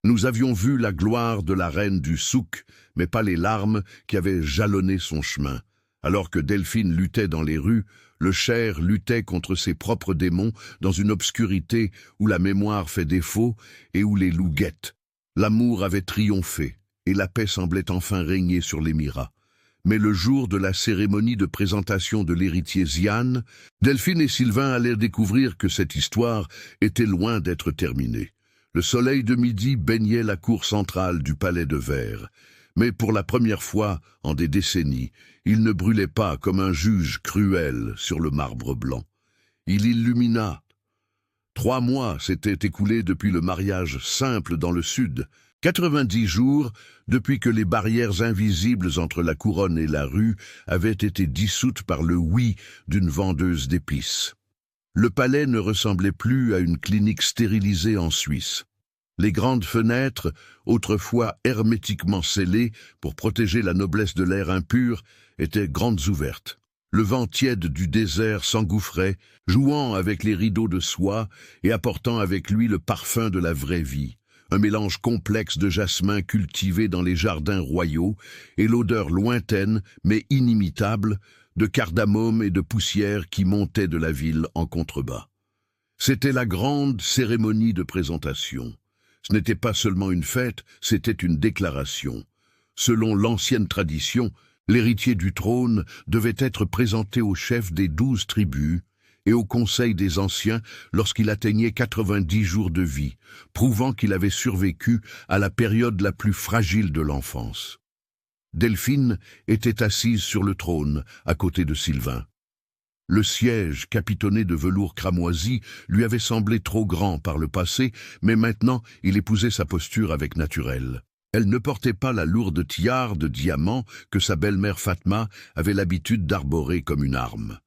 Nous avions vu la gloire de la reine du souk, mais pas les larmes qui avaient jalonné son chemin. Alors que Delphine luttait dans les rues, le Cher luttait contre ses propres démons dans une obscurité où la mémoire fait défaut et où les loups guettent. L'amour avait triomphé, et la paix semblait enfin régner sur l'émirat. Mais le jour de la cérémonie de présentation de l'héritier Ziane, Delphine et Sylvain allaient découvrir que cette histoire était loin d'être terminée. Le soleil de midi baignait la cour centrale du palais de verre. Mais pour la première fois en des décennies, il ne brûlait pas comme un juge cruel sur le marbre blanc. Il illumina. 3 mois s'étaient écoulés depuis le mariage simple dans le sud, 90 jours depuis que les barrières invisibles entre la couronne et la rue avaient été dissoutes par le oui d'une vendeuse d'épices. Le palais ne ressemblait plus à une clinique stérilisée en Suisse. Les grandes fenêtres, autrefois hermétiquement scellées pour protéger la noblesse de l'air impur, étaient grandes ouvertes. Le vent tiède du désert s'engouffrait, jouant avec les rideaux de soie et apportant avec lui le parfum de la vraie vie. Un mélange complexe de jasmin cultivé dans les jardins royaux et l'odeur lointaine mais inimitable de cardamome et de poussière qui montait de la ville en contrebas. C'était la grande cérémonie de présentation. Ce n'était pas seulement une fête, c'était une déclaration. Selon l'ancienne tradition, l'héritier du trône devait être présenté au chef des 12 tribus et au conseil des anciens lorsqu'il atteignait 90 jours de vie, prouvant qu'il avait survécu à la période la plus fragile de l'enfance. Delphine était assise sur le trône, à côté de Sylvain. Le siège, capitonné de velours cramoisi, lui avait semblé trop grand par le passé, mais maintenant il épousait sa posture avec naturel. Elle ne portait pas la lourde tiare de diamants que sa belle-mère Fatma avait l'habitude d'arborer comme une arme.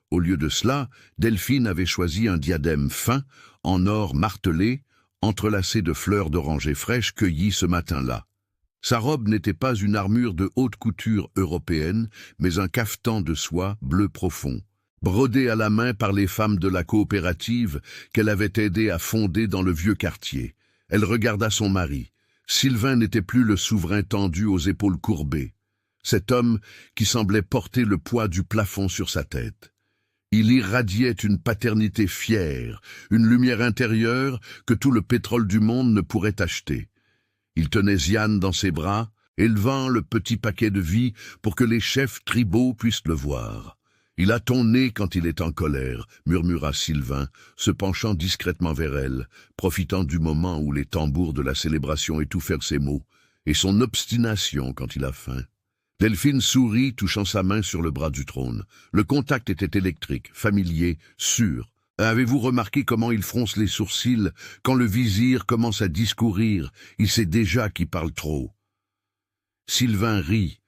Au lieu de cela, Delphine avait choisi un diadème fin, en or martelé, entrelacé de fleurs d'oranger fraîches cueillies ce matin-là. Sa robe n'était pas une armure de haute couture européenne, mais un cafetan de soie bleu profond, brodé à la main par les femmes de la coopérative qu'elle avait aidé à fonder dans le vieux quartier. Elle regarda son mari. Sylvain n'était plus le souverain tendu aux épaules courbées. Cet homme qui semblait porter le poids du plafond sur sa tête. Il irradiait une paternité fière, une lumière intérieure que tout le pétrole du monde ne pourrait acheter. Il tenait Ziane dans ses bras, élevant le petit paquet de vie pour que les chefs tribaux puissent le voir. « Il a ton nez quand il est en colère », murmura Sylvain, se penchant discrètement vers elle, profitant du moment où les tambours de la célébration étouffèrent ses mots, et son obstination quand il a faim. Delphine sourit, touchant sa main sur le bras du trône. Le contact était électrique, familier, sûr. Avez-vous remarqué comment il fronce les sourcils quand le vizir commence à discourir? Il sait déjà qu'il parle trop. Sylvain rit,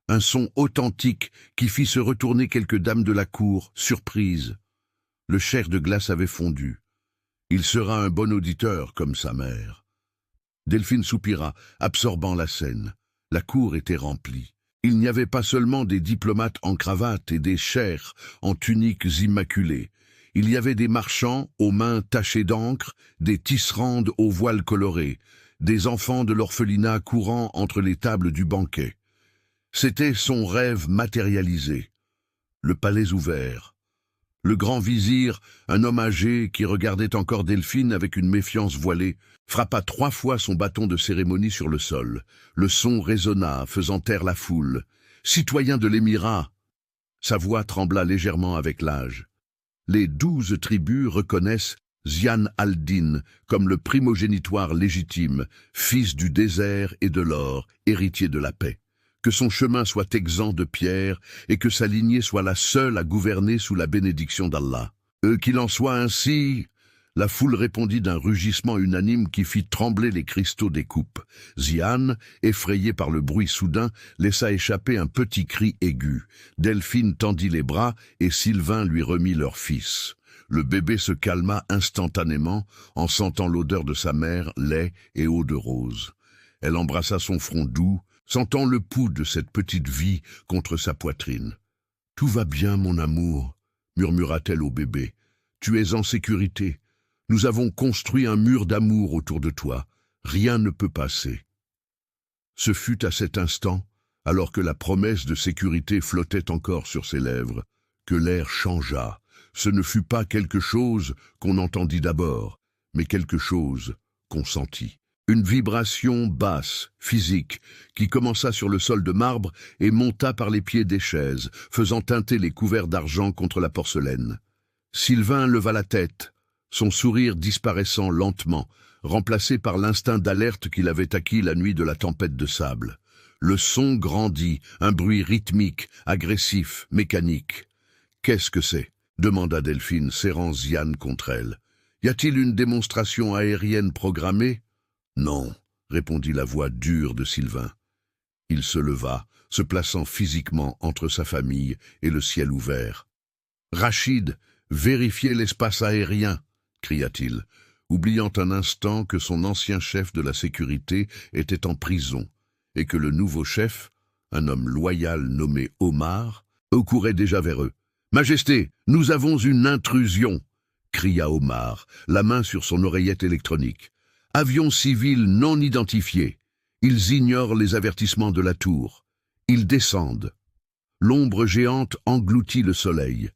un son authentique qui fit se retourner quelques dames de la cour, surprises. Le chair de glace avait fondu. Il sera un bon auditeur comme sa mère. Delphine soupira, absorbant la scène. La cour était remplie. Il n'y avait pas seulement des diplomates en cravate et des chers en tuniques immaculées. Il y avait des marchands aux mains tachées d'encre, des tisserandes aux voiles colorés, des enfants de l'orphelinat courant entre les tables du banquet. C'était son rêve matérialisé. Le palais ouvert. Le grand vizir, un homme âgé qui regardait encore Delphine avec une méfiance voilée, frappa 3 fois son bâton de cérémonie sur le sol. Le son résonna, faisant taire la foule. « Citoyen de l'émirat !» Sa voix trembla légèrement avec l'âge. Les 12 tribus reconnaissent Ziane al-Din comme le primogénitoire légitime, fils du désert et de l'or, héritier de la paix. Que son chemin soit exempt de pierre et que sa lignée soit la seule à gouverner sous la bénédiction d'Allah. Qu'il en soit ainsi, la foule répondit d'un rugissement unanime qui fit trembler les cristaux des coupes. Ziane, effrayée par le bruit soudain, laissa échapper un petit cri aigu. Delphine tendit les bras et Sylvain lui remit leur fils. Le bébé se calma instantanément en sentant l'odeur de sa mère, lait et eau de rose. Elle embrassa son front doux, sentant le pouls de cette petite vie contre sa poitrine. « Tout va bien, mon amour », murmura-t-elle au bébé. « Tu es en sécurité. Nous avons construit un mur d'amour autour de toi. Rien ne peut passer. Ce fut à cet instant, alors que la promesse de sécurité flottait encore sur ses lèvres, que l'air changea. Ce ne fut pas quelque chose qu'on entendit d'abord, mais quelque chose qu'on sentit. Une vibration basse, physique, qui commença sur le sol de marbre et monta par les pieds des chaises, faisant teinter les couverts d'argent contre la porcelaine. Sylvain leva la tête, son sourire disparaissant lentement, remplacé par l'instinct d'alerte qu'il avait acquis la nuit de la tempête de sable. Le son grandit, un bruit rythmique, agressif, mécanique. « Qu'est-ce que c'est » demanda Delphine, serrant Ziane contre elle. « Y a-t-il une démonstration aérienne programmée ?»« Non, » répondit la voix dure de Sylvain. Il se leva, se plaçant physiquement entre sa famille et le ciel ouvert. « Rachid, vérifiez l'espace aérien !» cria-t-il, oubliant un instant que son ancien chef de la sécurité était en prison et que le nouveau chef, un homme loyal nommé Omar, courait déjà vers eux. « Majesté, nous avons une intrusion !» cria Omar, la main sur son oreillette électronique. « Avions civils non identifiés. Ils ignorent les avertissements de la tour. Ils descendent. » L'ombre géante engloutit le soleil.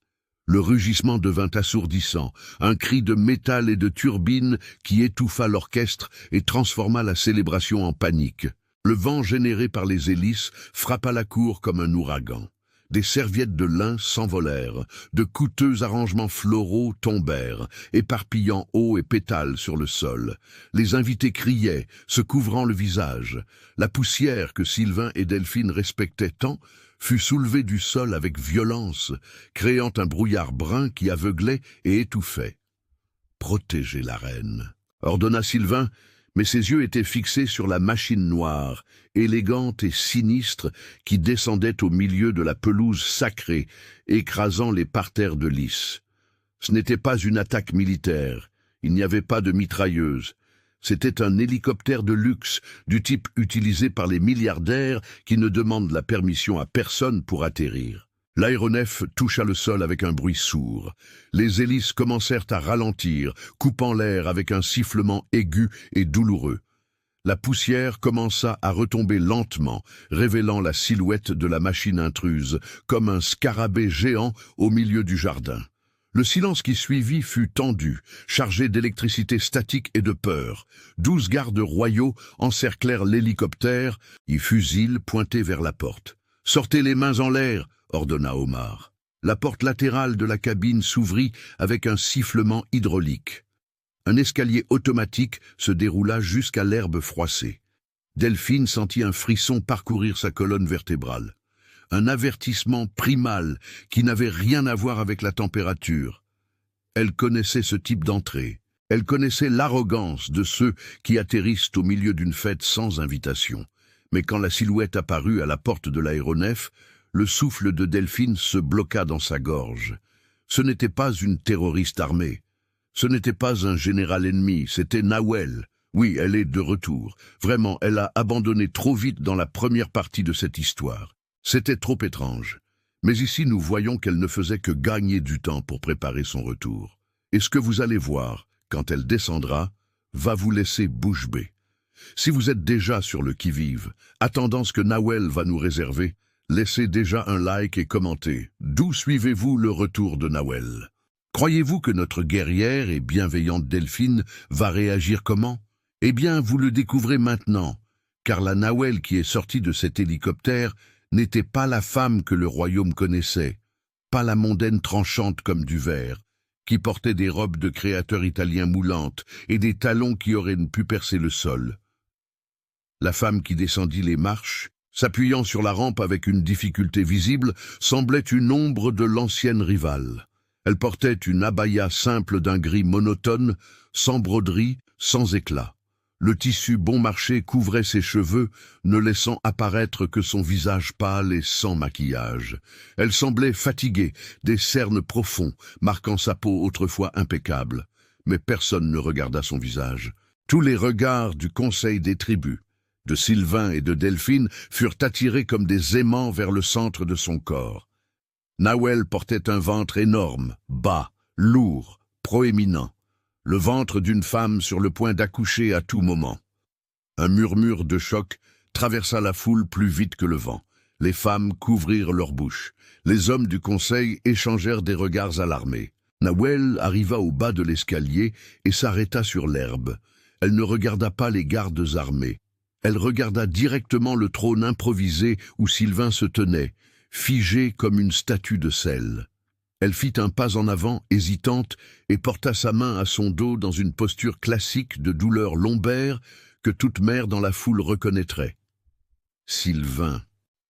Le rugissement devint assourdissant, un cri de métal et de turbine qui étouffa l'orchestre et transforma la célébration en panique. Le vent généré par les hélices frappa la cour comme un ouragan. Des serviettes de lin s'envolèrent, de coûteux arrangements floraux tombèrent, éparpillant eau et pétales sur le sol. Les invités criaient, se couvrant le visage. La poussière que Sylvain et Delphine respectaient tant fut soulevée du sol avec violence, créant un brouillard brun qui aveuglait et étouffait. « Protégez la reine » ordonna Sylvain, mais ses yeux étaient fixés sur la machine noire, élégante et sinistre, qui descendait au milieu de la pelouse sacrée, écrasant les parterres de lys. Ce n'était pas une attaque militaire, il n'y avait pas de mitrailleuse. C'était un hélicoptère de luxe, du type utilisé par les milliardaires qui ne demandent la permission à personne pour atterrir. L'aéronef toucha le sol avec un bruit sourd. Les hélices commencèrent à ralentir, coupant l'air avec un sifflement aigu et douloureux. La poussière commença à retomber lentement, révélant la silhouette de la machine intruse, comme un scarabée géant au milieu du jardin. Le silence qui suivit fut tendu, chargé d'électricité statique et de peur. 12 gardes royaux encerclèrent l'hélicoptère, y fusils pointés vers la porte. « Sortez les mains en l'air !» ordonna Omar. La porte latérale de la cabine s'ouvrit avec un sifflement hydraulique. Un escalier automatique se déroula jusqu'à l'herbe froissée. Delphine sentit un frisson parcourir sa colonne vertébrale. Un avertissement primal qui n'avait rien à voir avec la température. Elle connaissait ce type d'entrée. Elle connaissait l'arrogance de ceux qui atterrissent au milieu d'une fête sans invitation. Mais quand la silhouette apparut à la porte de l'aéronef, le souffle de Delphine se bloqua dans sa gorge. Ce n'était pas une terroriste armée. Ce n'était pas un général ennemi, c'était Nawel. Oui, elle est de retour. Vraiment, elle a abandonné trop vite dans la première partie de cette histoire. C'était trop étrange. Mais ici, nous voyons qu'elle ne faisait que gagner du temps pour préparer son retour. Et ce que vous allez voir, quand elle descendra, va vous laisser bouche bée. Si vous êtes déjà sur le qui-vive, attendant ce que Nawel va nous réserver, laissez déjà un like et commentez. D'où suivez-vous le retour de Nawel? Croyez-vous que notre guerrière et bienveillante Delphine va réagir comment? Eh bien, vous le découvrez maintenant, car la Nawel qui est sortie de cet hélicoptère n'était pas la femme que le royaume connaissait, pas la mondaine tranchante comme du verre, qui portait des robes de créateurs italiens moulantes et des talons qui auraient pu percer le sol. La femme qui descendit les marches, s'appuyant sur la rampe avec une difficulté visible, semblait une ombre de l'ancienne rivale. Elle portait une abaya simple d'un gris monotone, sans broderie, sans éclat. Le tissu bon marché couvrait ses cheveux, ne laissant apparaître que son visage pâle et sans maquillage. Elle semblait fatiguée, des cernes profonds, marquant sa peau autrefois impeccable. Mais personne ne regarda son visage. Tous les regards du conseil des tribus, de Sylvain et de Delphine, furent attirés comme des aimants vers le centre de son corps. Nawel portait un ventre énorme, bas, lourd, proéminent. Le ventre d'une femme sur le point d'accoucher à tout moment. Un murmure de choc traversa la foule plus vite que le vent. Les femmes couvrirent leur bouche. Les hommes du conseil échangèrent des regards alarmés. Nawel arriva au bas de l'escalier et s'arrêta sur l'herbe. Elle ne regarda pas les gardes armés. Elle regarda directement le trône improvisé où Sylvain se tenait, figé comme une statue de sel. Elle fit un pas en avant, hésitante, et porta sa main à son dos dans une posture classique de douleur lombaire que toute mère dans la foule reconnaîtrait. Sylvain.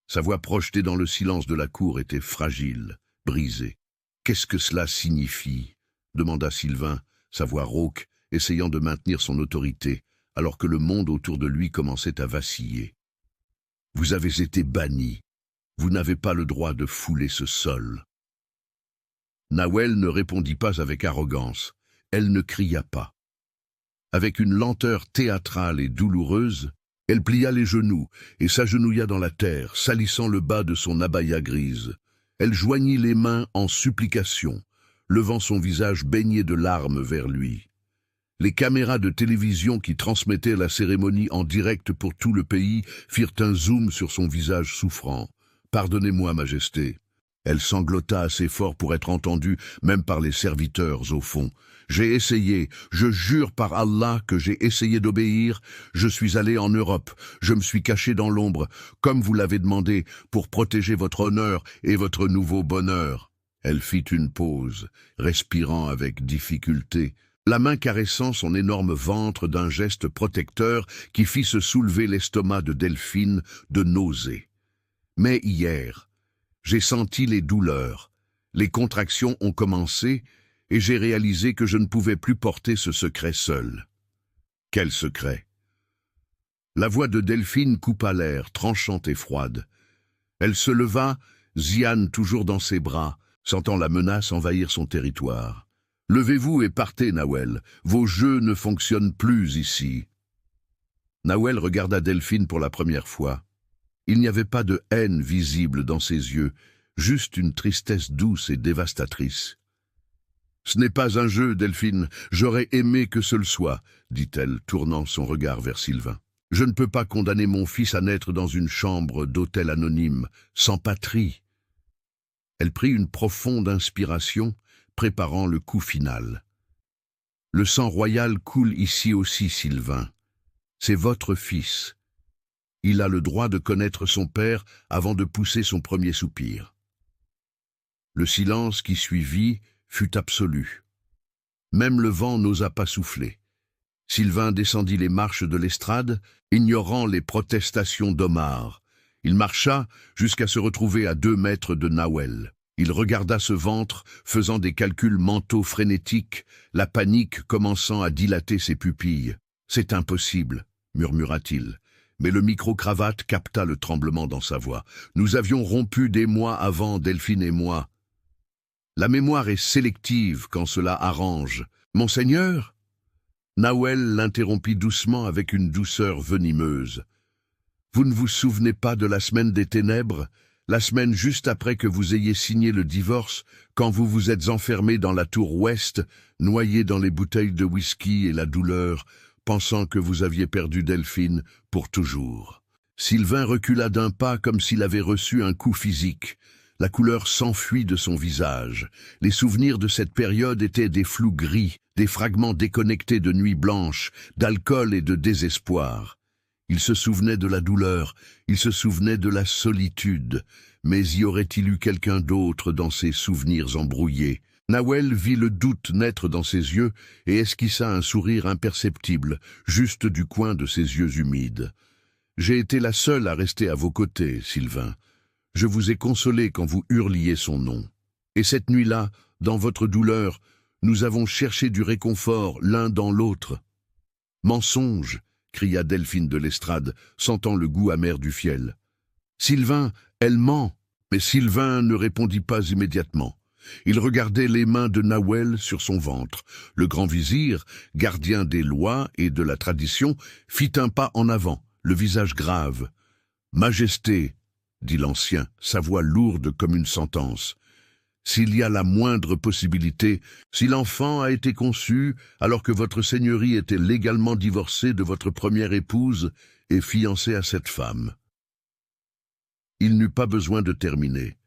Sa voix projetée dans le silence de la cour était fragile, brisée. « Qu'est-ce que cela signifie ?» demanda Sylvain, sa voix rauque, essayant de maintenir son autorité, alors que le monde autour de lui commençait à vaciller. « Vous avez été banni. Vous n'avez pas le droit de fouler ce sol. » Nawel ne répondit pas avec arrogance. Elle ne cria pas. Avec une lenteur théâtrale et douloureuse, elle plia les genoux et s'agenouilla dans la terre, salissant le bas de son abaya grise. Elle joignit les mains en supplication, levant son visage baigné de larmes vers lui. Les caméras de télévision qui transmettaient la cérémonie en direct pour tout le pays firent un zoom sur son visage souffrant. « Pardonnez-moi, Majesté. » Elle sanglota assez fort pour être entendue, même par les serviteurs au fond. « J'ai essayé, je jure par Allah que j'ai essayé d'obéir. Je suis allé en Europe, je me suis caché dans l'ombre, comme vous l'avez demandé, pour protéger votre honneur et votre nouveau bonheur. » Elle fit une pause, respirant avec difficulté, la main caressant son énorme ventre d'un geste protecteur qui fit se soulever l'estomac de Delphine de nausée. « Mais hier, j'ai senti les douleurs, les contractions ont commencé et j'ai réalisé que je ne pouvais plus porter ce secret seul. » « Quel secret ?» La voix de Delphine coupa l'air, tranchante et froide. Elle se leva, Ziane toujours dans ses bras, sentant la menace envahir son territoire. « Levez-vous et partez, Nawel. Vos jeux ne fonctionnent plus ici. » Nawel regarda Delphine pour la première fois. Il n'y avait pas de haine visible dans ses yeux, juste une tristesse douce et dévastatrice. « Ce n'est pas un jeu, Delphine, j'aurais aimé que ce le soit, » dit-elle, tournant son regard vers Sylvain. « Je ne peux pas condamner mon fils à naître dans une chambre d'hôtel anonyme, sans patrie. » Elle prit une profonde inspiration, préparant le coup final. « Le sang royal coule ici aussi, Sylvain. C'est votre fils. Il a le droit de connaître son père avant de pousser son premier soupir. » Le silence qui suivit fut absolu. Même le vent n'osa pas souffler. Sylvain descendit les marches de l'estrade, ignorant les protestations d'Omar. Il marcha jusqu'à se retrouver à 2 mètres de Nawel. Il regarda ce ventre, faisant des calculs mentaux frénétiques, la panique commençant à dilater ses pupilles. « C'est impossible », murmura-t-il. Mais le micro-cravate capta le tremblement dans sa voix. « Nous avions rompu des mois avant, Delphine et moi. La mémoire est sélective quand cela arrange. Monseigneur ?» Nawel l'interrompit doucement avec une douceur venimeuse. « Vous ne vous souvenez pas de la semaine des ténèbres, la semaine juste après que vous ayez signé le divorce, quand vous vous êtes enfermé dans la tour ouest, noyé dans les bouteilles de whisky et la douleur, pensant que vous aviez perdu Delphine pour toujours. » Sylvain recula d'un pas comme s'il avait reçu un coup physique. La couleur s'enfuit de son visage. Les souvenirs de cette période étaient des flous gris, des fragments déconnectés de nuits blanches, d'alcool et de désespoir. Il se souvenait de la douleur, il se souvenait de la solitude, mais y aurait-il eu quelqu'un d'autre dans ces souvenirs embrouillés? Nawel vit le doute naître dans ses yeux et esquissa un sourire imperceptible, juste du coin de ses yeux humides. « J'ai été la seule à rester à vos côtés, Sylvain. Je vous ai consolé quand vous hurliez son nom. Et cette nuit-là, dans votre douleur, nous avons cherché du réconfort l'un dans l'autre. »« Mensonge !» cria Delphine de l'estrade, sentant le goût amer du fiel. « Sylvain, elle ment !» Mais Sylvain ne répondit pas immédiatement. Il regardait les mains de Nawel sur son ventre. Le grand vizir, gardien des lois et de la tradition, fit un pas en avant, le visage grave. « Majesté !» dit l'ancien, sa voix lourde comme une sentence. s'il y a la moindre possibilité, si l'enfant a été conçu alors que votre seigneurie était légalement divorcée de votre première épouse et fiancée à cette femme. » Il n'eut pas besoin de terminer.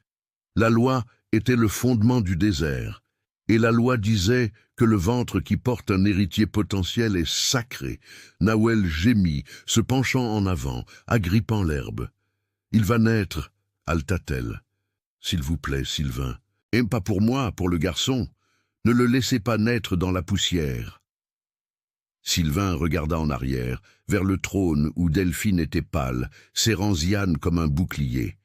La loi était le fondement du désert, et la loi disait que le ventre qui porte un héritier potentiel est sacré. Nahuel gémit, se penchant en avant, agrippant l'herbe. « Il va naître, » halta-t-elle. « S'il vous plaît, Sylvain. Et pas pour moi, pour le garçon. Ne le laissez pas naître dans la poussière. » Sylvain regarda en arrière, vers le trône où Delphine était pâle, serrant Ziane comme un bouclier.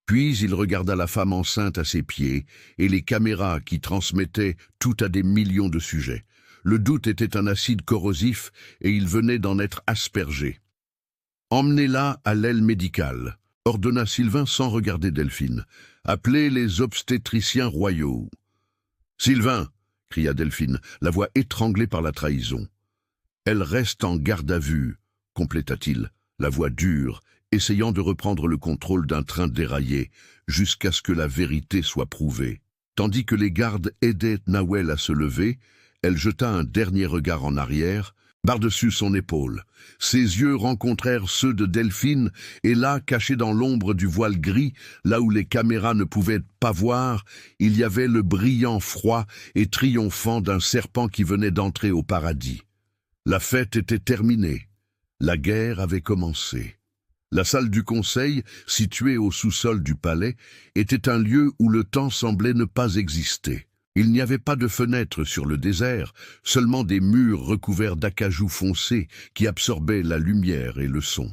Puis il regarda la femme enceinte à ses pieds et les caméras qui transmettaient tout à des millions de sujets. Le doute était un acide corrosif et il venait d'en être aspergé. « Emmenez-la à l'aile médicale », ordonna Sylvain sans regarder Delphine. « Appelez les obstétriciens royaux. »« Sylvain !» cria Delphine, la voix étranglée par la trahison. « Elle reste en garde à vue, » compléta-t-il, la voix dure, essayant de reprendre le contrôle d'un train déraillé, jusqu'à ce que la vérité soit prouvée. Tandis que les gardes aidaient Nahuel à se lever, elle jeta un dernier regard en arrière, par-dessus son épaule. Ses yeux rencontrèrent ceux de Delphine, et là, caché dans l'ombre du voile gris, là où les caméras ne pouvaient pas voir, il y avait le brillant froid et triomphant d'un serpent qui venait d'entrer au paradis. La fête était terminée. La guerre avait commencé. La salle du conseil, située au sous-sol du palais, était un lieu où le temps semblait ne pas exister. Il n'y avait pas de fenêtres sur le désert, seulement des murs recouverts d'acajou foncé qui absorbaient la lumière et le son.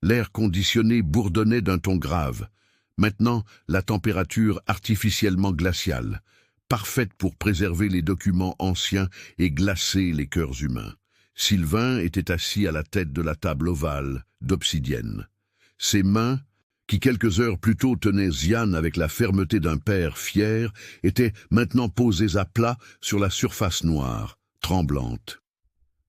L'air conditionné bourdonnait d'un ton grave. Maintenant, la température artificiellement glaciale, parfaite pour préserver les documents anciens et glacer les cœurs humains. Sylvain était assis à la tête de la table ovale, d'obsidienne. Ses mains, qui quelques heures plus tôt tenaient Ziane avec la fermeté d'un père fier, étaient maintenant posées à plat sur la surface noire, tremblante.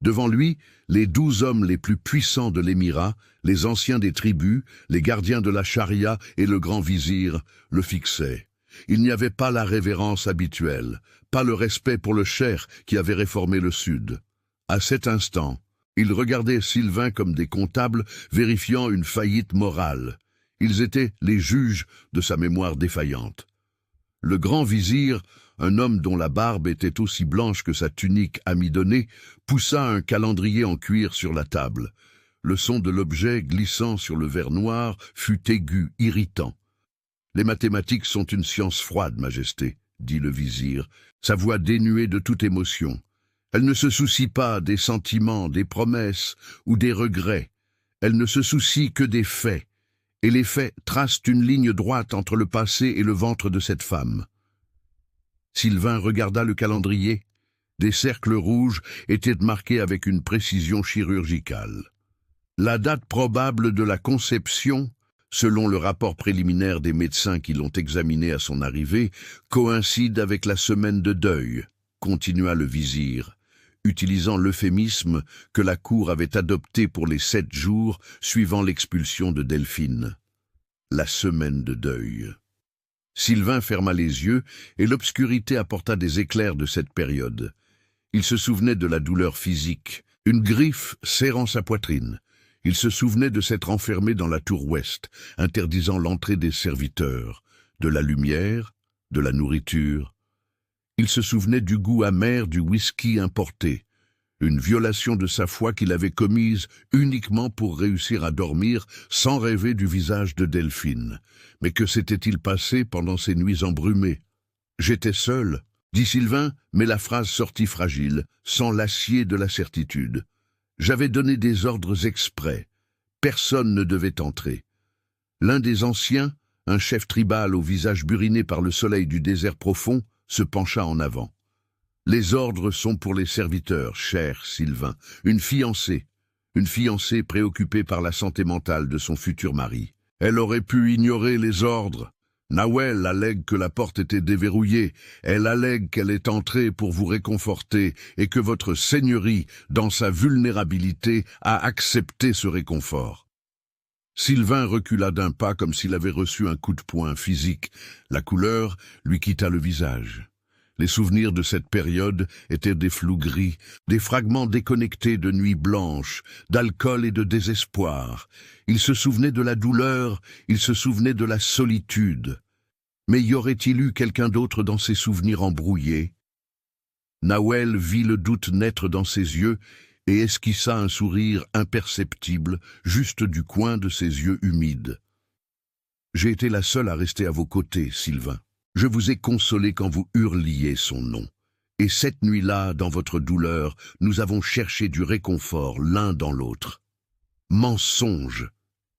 Devant lui, les 12 hommes les plus puissants de l'émirat, les anciens des tribus, les gardiens de la charia et le grand vizir, le fixaient. Il n'y avait pas la révérence habituelle, pas le respect pour le cheikh qui avait réformé le Sud. À cet instant, ils regardaient Sylvain comme des comptables vérifiant une faillite morale. Ils étaient les juges de sa mémoire défaillante. Le grand vizir, un homme dont la barbe était aussi blanche que sa tunique amidonnée, poussa un calendrier en cuir sur la table. Le son de l'objet glissant sur le verre noir fut aigu, irritant. « Les mathématiques sont une science froide, Majesté, » dit le vizir, sa voix dénuée de toute émotion. Elle ne se soucie pas des sentiments, des promesses ou des regrets. Elle ne se soucie que des faits. Et les faits tracent une ligne droite entre le passé et le ventre de cette femme. Sylvain regarda le calendrier. Des cercles rouges étaient marqués avec une précision chirurgicale. La date probable de la conception, selon le rapport préliminaire des médecins qui l'ont examinée à son arrivée, coïncide avec la semaine de deuil, continua le vizir, utilisant l'euphémisme que la cour avait adopté pour les 7 jours suivant l'expulsion de Delphine. La semaine de deuil. Sylvain ferma les yeux et l'obscurité apporta des éclairs de cette période. Il se souvenait de la douleur physique, une griffe serrant sa poitrine. Il se souvenait de s'être enfermé dans la tour ouest, interdisant l'entrée des serviteurs, de la lumière, de la nourriture. Il se souvenait du goût amer du whisky importé, une violation de sa foi qu'il avait commise uniquement pour réussir à dormir sans rêver du visage de Delphine. Mais que s'était-il passé pendant ces nuits embrumées? « J'étais seul », dit Sylvain, mais la phrase sortit fragile, sans l'acier de la certitude. « J'avais donné des ordres exprès. Personne ne devait entrer. » L'un des anciens, un chef tribal au visage buriné par le soleil du désert profond, se pencha en avant. « Les ordres sont pour les serviteurs, cher Sylvain. Une fiancée préoccupée par la santé mentale de son futur mari. Elle aurait pu ignorer les ordres. Nahuel allègue que la porte était déverrouillée. Elle allègue qu'elle est entrée pour vous réconforter et que votre seigneurie, dans sa vulnérabilité, a accepté ce réconfort. » Sylvain recula d'un pas comme s'il avait reçu un coup de poing physique. La couleur lui quitta le visage. Les souvenirs de cette période étaient des flous gris, des fragments déconnectés de nuits blanches, d'alcool et de désespoir. Il se souvenait de la douleur, il se souvenait de la solitude. Mais y aurait-il eu quelqu'un d'autre dans ses souvenirs embrouillés? Nawel vit le doute naître dans ses yeux et esquissa un sourire imperceptible juste du coin de ses yeux humides. « J'ai été la seule à rester à vos côtés, Sylvain. Je vous ai consolé quand vous hurliez son nom. Et cette nuit-là, dans votre douleur, nous avons cherché du réconfort l'un dans l'autre. »« Mensonge !»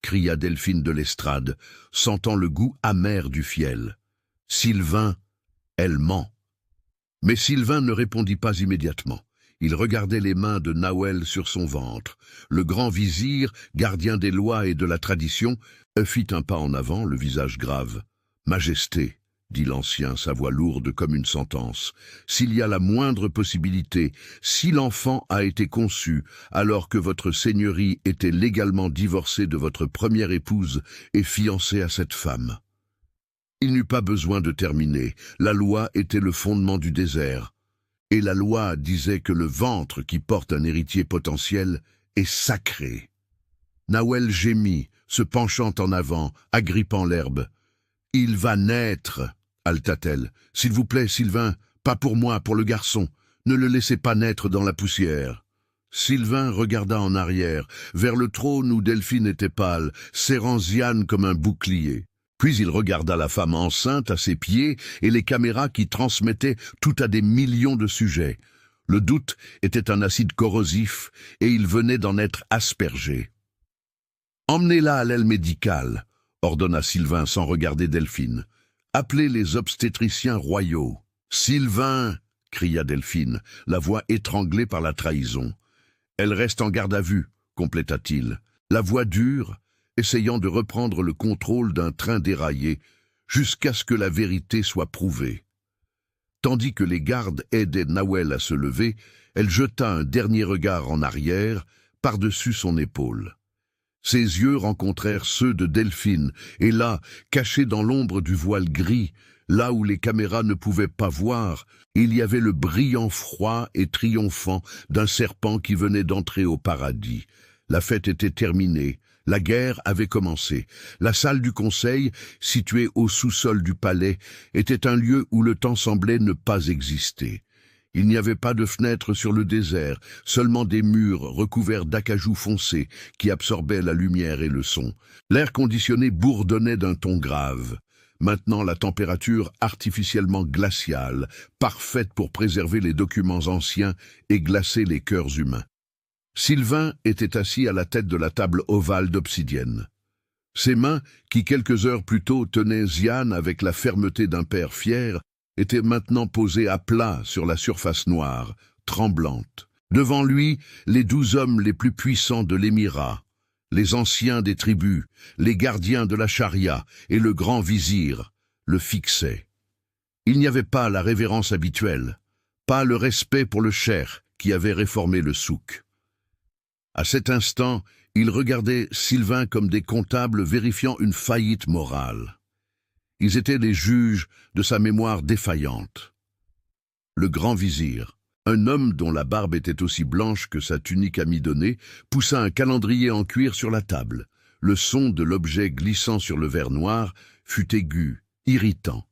cria Delphine de l'Estrade, sentant le goût amer du fiel. « Sylvain, elle ment. » Mais Sylvain ne répondit pas immédiatement. Il regardait les mains de Nawel sur son ventre. Le grand vizir, gardien des lois et de la tradition, fit un pas en avant, le visage grave. « Majesté, dit l'ancien, sa voix lourde comme une sentence, s'il y a la moindre possibilité, si l'enfant a été conçu alors que votre seigneurie était légalement divorcée de votre première épouse et fiancée à cette femme. » Il n'eut pas besoin de terminer. La loi était le fondement du désert. Et la loi disait que le ventre qui porte un héritier potentiel est sacré. Nawel gémit, se penchant en avant, agrippant l'herbe. « Il va naître !» halta-t-elle. « S'il vous plaît, Sylvain, pas pour moi, pour le garçon. Ne le laissez pas naître dans la poussière. » Sylvain regarda en arrière, vers le trône où Delphine était pâle, serrant Ziane comme un bouclier. Puis il regarda la femme enceinte à ses pieds et les caméras qui transmettaient tout à des millions de sujets. Le doute était un acide corrosif et il venait d'en être aspergé. « Emmenez-la à l'aile médicale », ordonna Sylvain sans regarder Delphine. « Appelez les obstétriciens royaux. »« Sylvain !» cria Delphine, la voix étranglée par la trahison. « Elle reste en garde à vue », compléta-t-il. La voix dure, essayant de reprendre le contrôle d'un train déraillé, jusqu'à ce que la vérité soit prouvée. Tandis que les gardes aidaient Nawel à se lever, elle jeta un dernier regard en arrière, par-dessus son épaule. Ses yeux rencontrèrent ceux de Delphine, et là, caché dans l'ombre du voile gris, là où les caméras ne pouvaient pas voir, il y avait le brillant froid et triomphant d'un serpent qui venait d'entrer au paradis. La fête était terminée. La guerre avait commencé. La salle du conseil, située au sous-sol du palais, était un lieu où le temps semblait ne pas exister. Il n'y avait pas de fenêtres sur le désert, seulement des murs recouverts d'acajou foncé qui absorbaient la lumière et le son. L'air conditionné bourdonnait d'un ton grave. Maintenant la température artificiellement glaciale, parfaite pour préserver les documents anciens et glacer les cœurs humains. Sylvain était assis à la tête de la table ovale d'obsidienne. Ses mains, qui quelques heures plus tôt tenaient Ziane avec la fermeté d'un père fier, étaient maintenant posées à plat sur la surface noire, tremblante. Devant lui, les 12 hommes les plus puissants de l'émirat, les anciens des tribus, les gardiens de la charia et le grand vizir, le fixaient. Il n'y avait pas la révérence habituelle, pas le respect pour le cheikh qui avait réformé le souk. À cet instant, ils regardaient Sylvain comme des comptables vérifiant une faillite morale. Ils étaient les juges de sa mémoire défaillante. Le grand vizir, un homme dont la barbe était aussi blanche que sa tunique amidonnée, poussa un calendrier en cuir sur la table. Le son de l'objet glissant sur le verre noir fut aigu, irritant.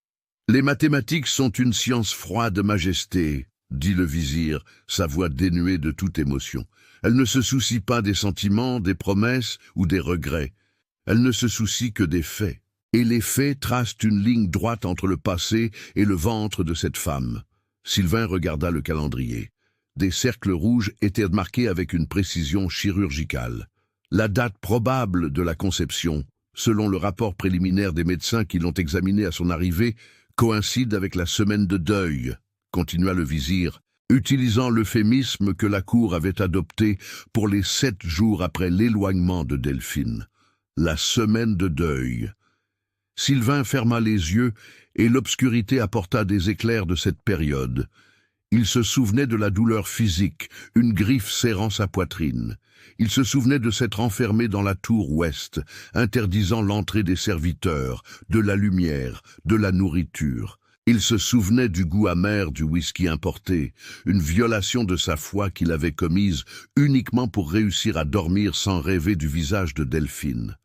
« Les mathématiques sont une science froide, majesté, » dit le vizir, sa voix dénuée de toute émotion. Elle ne se soucie pas des sentiments, des promesses ou des regrets. Elle ne se soucie que des faits. Et les faits tracent une ligne droite entre le passé et le ventre de cette femme. Sylvain regarda le calendrier. Des cercles rouges étaient marqués avec une précision chirurgicale. La date probable de la conception, selon le rapport préliminaire des médecins qui l'ont examinée à son arrivée, coïncide avec la semaine de deuil, continua le vizir, utilisant l'euphémisme que la cour avait adopté pour les 7 jours après l'éloignement de Delphine. La semaine de deuil. Sylvain ferma les yeux et l'obscurité apporta des éclairs de cette période. Il se souvenait de la douleur physique, une griffe serrant sa poitrine. Il se souvenait de s'être enfermé dans la tour ouest, interdisant l'entrée des serviteurs, de la lumière, de la nourriture. Il se souvenait du goût amer du whisky importé, une violation de sa foi qu'il avait commise uniquement pour réussir à dormir sans rêver du visage de Delphine.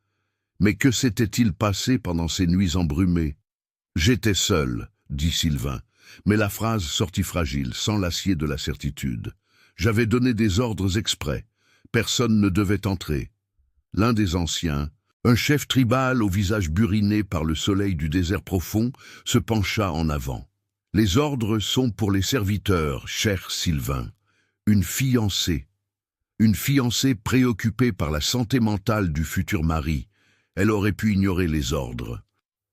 Mais que s'était-il passé pendant ces nuits embrumées? « J'étais seul », dit Sylvain, mais la phrase sortit fragile, sans l'acier de la certitude. J'avais donné des ordres exprès. Personne ne devait entrer. L'un des anciens, un chef tribal au visage buriné par le soleil du désert profond, se pencha en avant. « Les ordres sont pour les serviteurs, cher Sylvain. Une fiancée préoccupée par la santé mentale du futur mari. Elle aurait pu ignorer les ordres.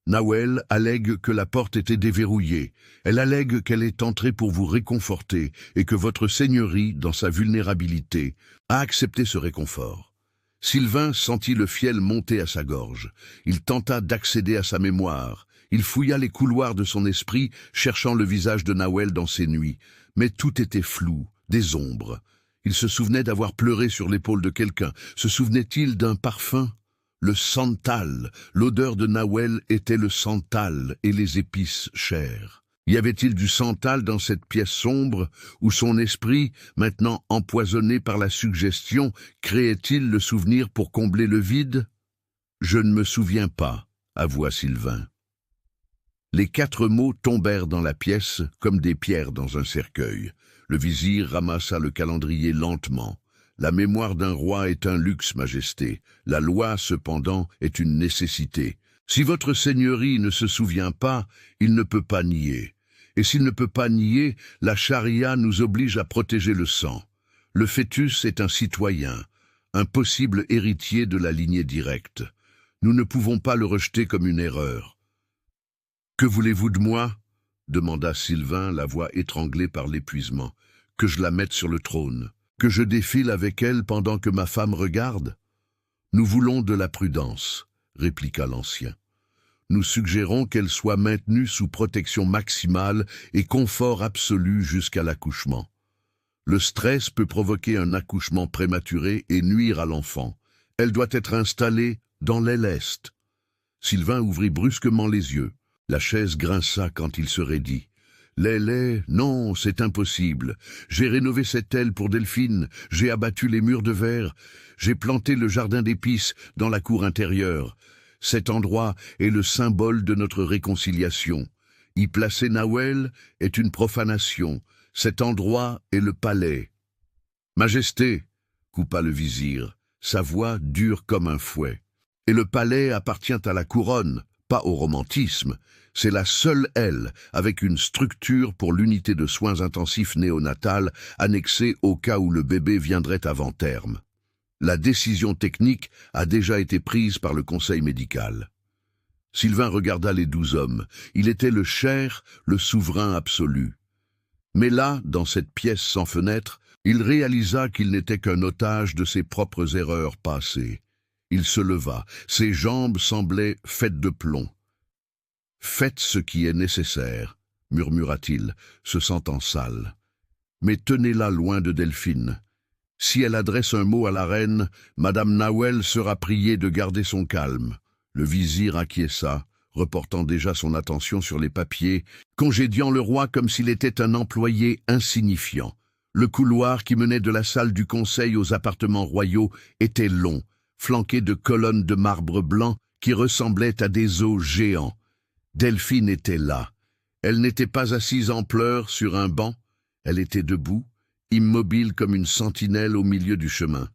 Nawel allègue que la porte était déverrouillée. Elle allègue qu'elle est entrée pour vous réconforter et que votre seigneurie, dans sa vulnérabilité, a accepté ce réconfort. » Sylvain sentit le fiel monter à sa gorge. Il tenta d'accéder à sa mémoire. Il fouilla les couloirs de son esprit, cherchant le visage de Nawel dans ses nuits. Mais tout était flou, des ombres. Il se souvenait d'avoir pleuré sur l'épaule de quelqu'un. Se souvenait-il d'un parfum ? Le santal, l'odeur de Nawel était le santal et les épices chères. Y avait-il du santal dans cette pièce sombre où son esprit, maintenant empoisonné par la suggestion, créait-il le souvenir pour combler le vide? « Je ne me souviens pas », avoua Sylvain. Les 4 mots tombèrent dans la pièce comme des pierres dans un cercueil. Le vizir ramassa le calendrier lentement. La mémoire d'un roi est un luxe, majesté. La loi, cependant, est une nécessité. Si votre seigneurie ne se souvient pas, il ne peut pas nier. Et s'il ne peut pas nier, la charia nous oblige à protéger le sang. Le fœtus est un citoyen, un possible héritier de la lignée directe. Nous ne pouvons pas le rejeter comme une erreur. « Que voulez-vous de moi ?» demanda Sylvain, la voix étranglée par l'épuisement. « Que je la mette sur le trône ? Que je défile avec elle pendant que ma femme regarde? » « Nous voulons de la prudence, » répliqua l'ancien. « Nous suggérons qu'elle soit maintenue sous protection maximale et confort absolu jusqu'à l'accouchement. Le stress peut provoquer un accouchement prématuré et nuire à l'enfant. Elle doit être installée dans l'aile est. » Sylvain ouvrit brusquement les yeux. La chaise grinça quand il se raidit. « L'aile, non, c'est impossible. J'ai rénové cette aile pour Delphine, j'ai abattu les murs de verre, j'ai planté le jardin d'épices dans la cour intérieure. Cet endroit est le symbole de notre réconciliation. Y placer Nawel est une profanation. Cet endroit est le palais. »« Majesté, » coupa le vizir, sa voix dure comme un fouet. « Et le palais appartient à la couronne, pas au romantisme. C'est la seule aile avec une structure pour l'unité de soins intensifs néonatale annexée au cas où le bébé viendrait avant terme. La décision technique a déjà été prise par le conseil médical. » Sylvain regarda les 12 hommes. Il était le cher, le souverain absolu. Mais là, dans cette pièce sans fenêtre, il réalisa qu'il n'était qu'un otage de ses propres erreurs passées. Il se leva, ses jambes semblaient faites de plomb. « Faites ce qui est nécessaire, » murmura-t-il, se sentant sale. « Mais tenez-la loin de Delphine. Si elle adresse un mot à la reine, Madame Nawel sera priée de garder son calme. » Le vizir acquiesça, reportant déjà son attention sur les papiers, congédiant le roi comme s'il était un employé insignifiant. Le couloir qui menait de la salle du conseil aux appartements royaux était long, flanqué de colonnes de marbre blanc qui ressemblaient à des os géants. Delphine était là. Elle n'était pas assise en pleurs sur un banc. Elle était debout, immobile comme une sentinelle au milieu du chemin.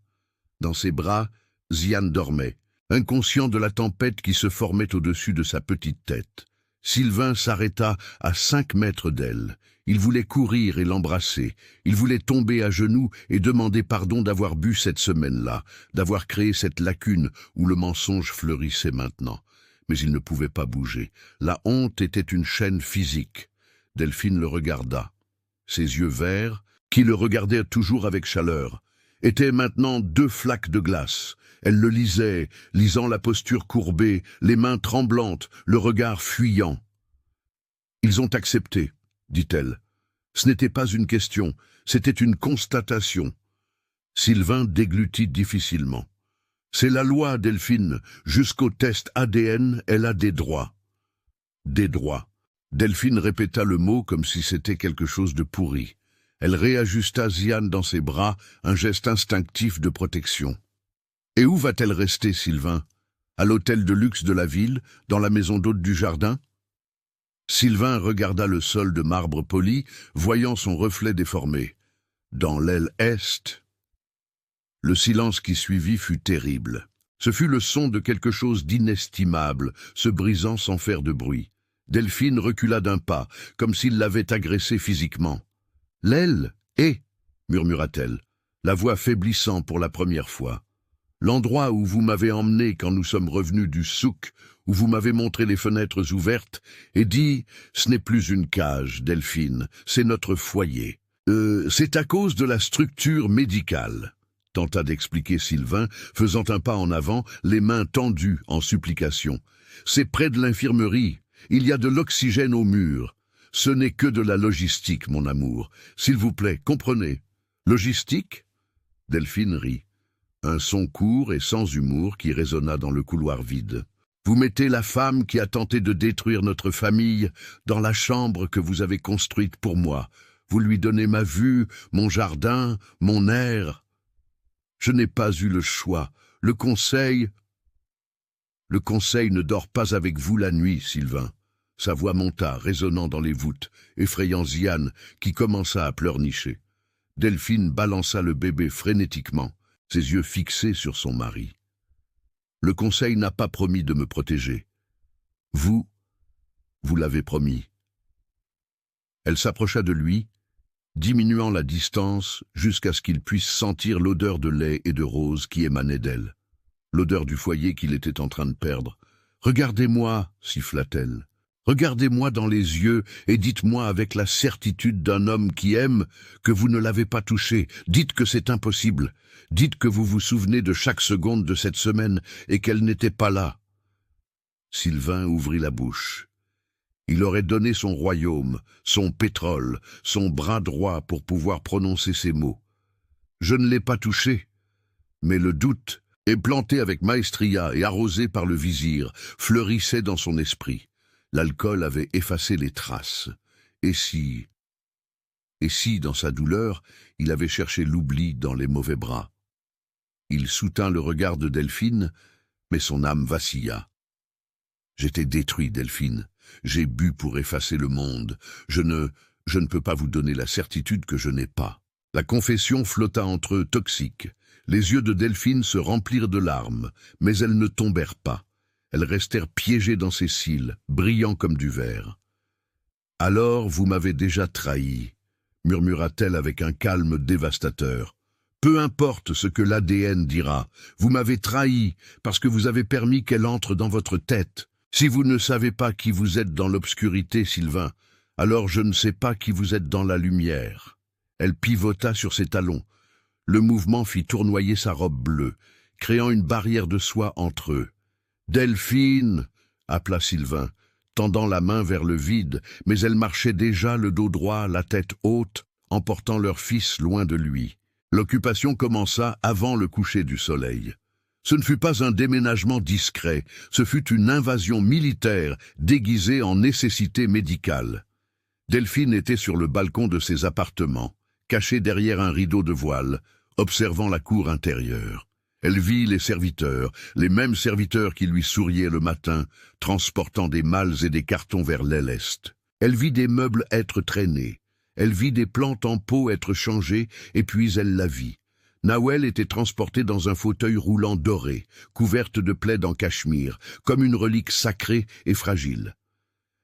Dans ses bras, Zian dormait, inconscient de la tempête qui se formait au-dessus de sa petite tête. Sylvain s'arrêta à 5 mètres d'elle. Il voulait courir et l'embrasser. Il voulait tomber à genoux et demander pardon d'avoir bu cette semaine-là, d'avoir créé cette lacune où le mensonge fleurissait maintenant. Mais il ne pouvait pas bouger. La honte était une chaîne physique. Delphine le regarda. Ses yeux verts, qui le regardaient toujours avec chaleur, étaient maintenant 2 flaques de glace. Elle le lisait, lisant la posture courbée, les mains tremblantes, le regard fuyant. « Ils ont accepté, » dit-elle. Ce n'était pas une question, c'était une constatation. Sylvain déglutit difficilement. C'est la loi, Delphine. Jusqu'au test ADN, elle a des droits. Des droits. Delphine répéta le mot comme si c'était quelque chose de pourri. Elle réajusta Zian dans ses bras, un geste instinctif de protection. Et où va-t-elle rester, Sylvain? À l'hôtel de luxe de la ville, dans la maison d'hôte du jardin? Sylvain regarda le sol de marbre poli, voyant son reflet déformé. Dans l'aile est... Le silence qui suivit fut terrible. Ce fut le son de quelque chose d'inestimable, se brisant sans faire de bruit. Delphine recula d'un pas, comme s'il l'avait agressée physiquement. « L'aile est, murmura-t-elle, la voix faiblissant pour la première fois. L'endroit où vous m'avez emmené quand nous sommes revenus du souk, où vous m'avez montré les fenêtres ouvertes, et dit « Ce n'est plus une cage, Delphine, c'est notre foyer. C'est à cause de la structure médicale. » tenta d'expliquer Sylvain, faisant un pas en avant, les mains tendues en supplication. « C'est près de l'infirmerie. Il y a de l'oxygène au mur. Ce n'est que de la logistique, mon amour. S'il vous plaît, comprenez. » « Logistique ?» Delphine rit. Un son court et sans humour qui résonna dans le couloir vide. « Vous mettez la femme qui a tenté de détruire notre famille dans la chambre que vous avez construite pour moi. Vous lui donnez ma vue, mon jardin, mon air. Je n'ai pas eu le choix. Le conseil ne dort pas avec vous la nuit, Sylvain. » Sa voix monta, résonnant dans les voûtes, effrayant Zian, qui commença à pleurnicher. Delphine balança le bébé frénétiquement, ses yeux fixés sur son mari. « Le conseil n'a pas promis de me protéger. Vous l'avez promis. » Elle s'approcha de lui, diminuant la distance jusqu'à ce qu'il puisse sentir l'odeur de lait et de rose qui émanait d'elle, l'odeur du foyer qu'il était en train de perdre. « Regardez-moi, siffla-t-elle. Regardez-moi dans les yeux et dites-moi avec la certitude d'un homme qui aime que vous ne l'avez pas touché. Dites que c'est impossible. Dites que vous vous souvenez de chaque seconde de cette semaine et qu'elle n'était pas là. » Sylvain ouvrit la bouche. Il aurait donné son royaume, son pétrole, son bras droit pour pouvoir prononcer ces mots. Je ne l'ai pas touché, mais le doute, implanté avec maestria et arrosé par le vizir, fleurissait dans son esprit. L'alcool avait effacé les traces. Et si, dans sa douleur, il avait cherché l'oubli dans les mauvais bras? Il soutint le regard de Delphine, mais son âme vacilla. « J'étais détruit, Delphine. J'ai bu pour effacer le monde. Je ne peux pas vous donner la certitude que je n'ai pas. » La confession flotta entre eux toxique. Les yeux de Delphine se remplirent de larmes, mais elles ne tombèrent pas. Elles restèrent piégées dans ses cils, brillants comme du verre. « Alors vous m'avez déjà trahi, » murmura-t-elle avec un calme dévastateur. « Peu importe ce que l'ADN dira, vous m'avez trahi parce que vous avez permis qu'elle entre dans votre tête. Si vous ne savez pas qui vous êtes dans l'obscurité, Sylvain, alors je ne sais pas qui vous êtes dans la lumière. » Elle pivota sur ses talons. Le mouvement fit tournoyer sa robe bleue, créant une barrière de soie entre eux. « Delphine !» appela Sylvain, tendant la main vers le vide, mais elle marchait déjà le dos droit, la tête haute, emportant leur fils loin de lui. L'occupation commença avant le coucher du soleil. Ce ne fut pas un déménagement discret, ce fut une invasion militaire déguisée en nécessité médicale. Delphine était sur le balcon de ses appartements, cachée derrière un rideau de voile, observant la cour intérieure. Elle vit les serviteurs, les mêmes serviteurs qui lui souriaient le matin, transportant des malles et des cartons vers l'aile est. Elle vit des meubles être traînés. Elle vit des plantes en pot être changées, et puis elle la vit. Nawel était transportée dans un fauteuil roulant doré, couverte de plaids en cachemire, comme une relique sacrée et fragile.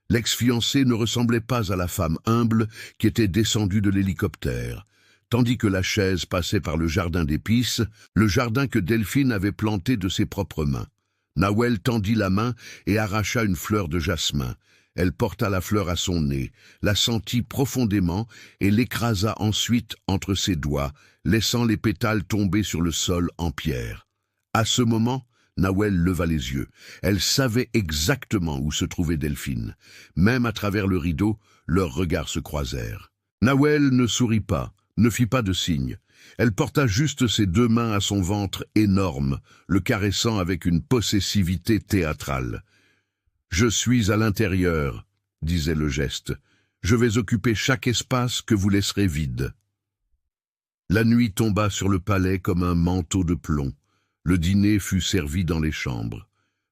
L'ex-fiancée ne ressemblait pas à la femme humble qui était descendue de l'hélicoptère. Tandis que la chaise passait par le jardin d'épices, le jardin que Delphine avait planté de ses propres mains. Nawel tendit la main et arracha une fleur de jasmin. Elle porta la fleur à son nez, la sentit profondément et l'écrasa ensuite entre ses doigts, laissant les pétales tomber sur le sol en pierre. À ce moment, Nawel leva les yeux. Elle savait exactement où se trouvait Delphine. Même à travers le rideau, leurs regards se croisèrent. Nawel ne sourit pas, ne fit pas de signe. Elle porta juste ses deux mains à son ventre énorme, le caressant avec une possessivité théâtrale. « Je suis à l'intérieur », disait le geste. « Je vais occuper chaque espace que vous laisserez vide. » La nuit tomba sur le palais comme un manteau de plomb. Le dîner fut servi dans les chambres.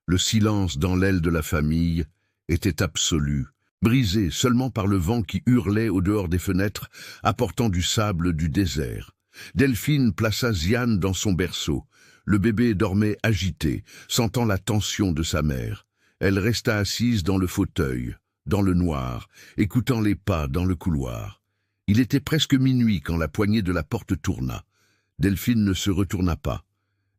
Le silence dans l'aile de la famille était absolu, brisé seulement par le vent qui hurlait au dehors des fenêtres, apportant du sable du désert. Delphine plaça Zian dans son berceau. Le bébé dormait agité, sentant la tension de sa mère. Elle resta assise dans le fauteuil, dans le noir, écoutant les pas dans le couloir. Il était presque minuit quand la poignée de la porte tourna. Delphine ne se retourna pas.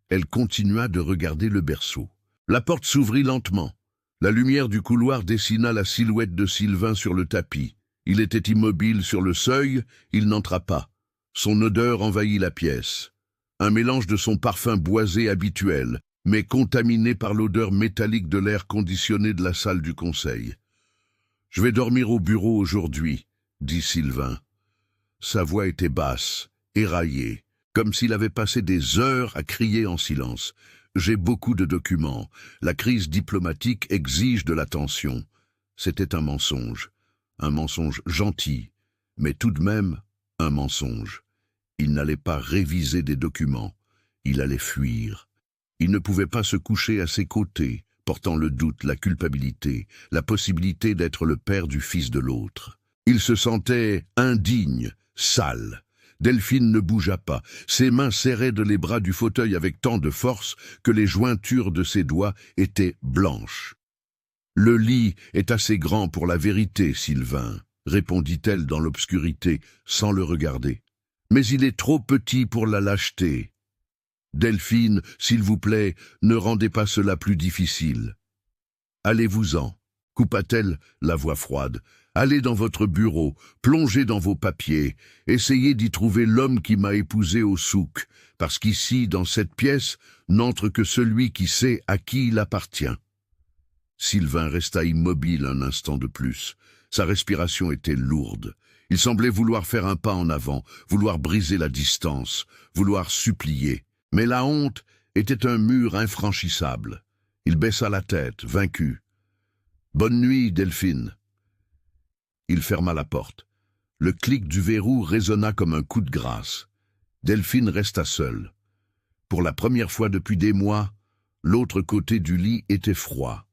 Elle continua de regarder le berceau. La porte s'ouvrit lentement. La lumière du couloir dessina la silhouette de Sylvain sur le tapis. Il était immobile sur le seuil, il n'entra pas. Son odeur envahit la pièce. Un mélange de son parfum boisé habituel, mais contaminé par l'odeur métallique de l'air conditionné de la salle du conseil. « Je vais dormir au bureau aujourd'hui, » dit Sylvain. Sa voix était basse, éraillée, comme s'il avait passé des heures à crier en silence. « J'ai beaucoup de documents. La crise diplomatique exige de l'attention. » C'était un mensonge gentil, mais tout de même un mensonge. Il n'allait pas réviser des documents, il allait fuir. Il ne pouvait pas se coucher à ses côtés, portant le doute, la culpabilité, la possibilité d'être le père du fils de l'autre. Il se sentait indigne, sale. Delphine ne bougea pas. Ses mains serraient les bras du fauteuil avec tant de force que les jointures de ses doigts étaient blanches. « Le lit est assez grand pour la vérité, Sylvain, » répondit-elle dans l'obscurité, sans le regarder. « Mais il est trop petit pour la lâcheté. Delphine, s'il vous plaît, ne rendez pas cela plus difficile. »« Allez-vous-en, » coupa-t-elle, la voix froide. « Allez dans votre bureau, plongez dans vos papiers, essayez d'y trouver l'homme qui m'a épousé au souk, parce qu'ici, dans cette pièce, n'entre que celui qui sait à qui il appartient. » Sylvain resta immobile un instant de plus. Sa respiration était lourde. Il semblait vouloir faire un pas en avant, vouloir briser la distance, vouloir supplier. Mais la honte était un mur infranchissable. Il baissa la tête, vaincu. « Bonne nuit, Delphine. » Il ferma la porte. Le clic du verrou résonna comme un coup de grâce. Delphine resta seule. Pour la première fois depuis des mois, l'autre côté du lit était froid.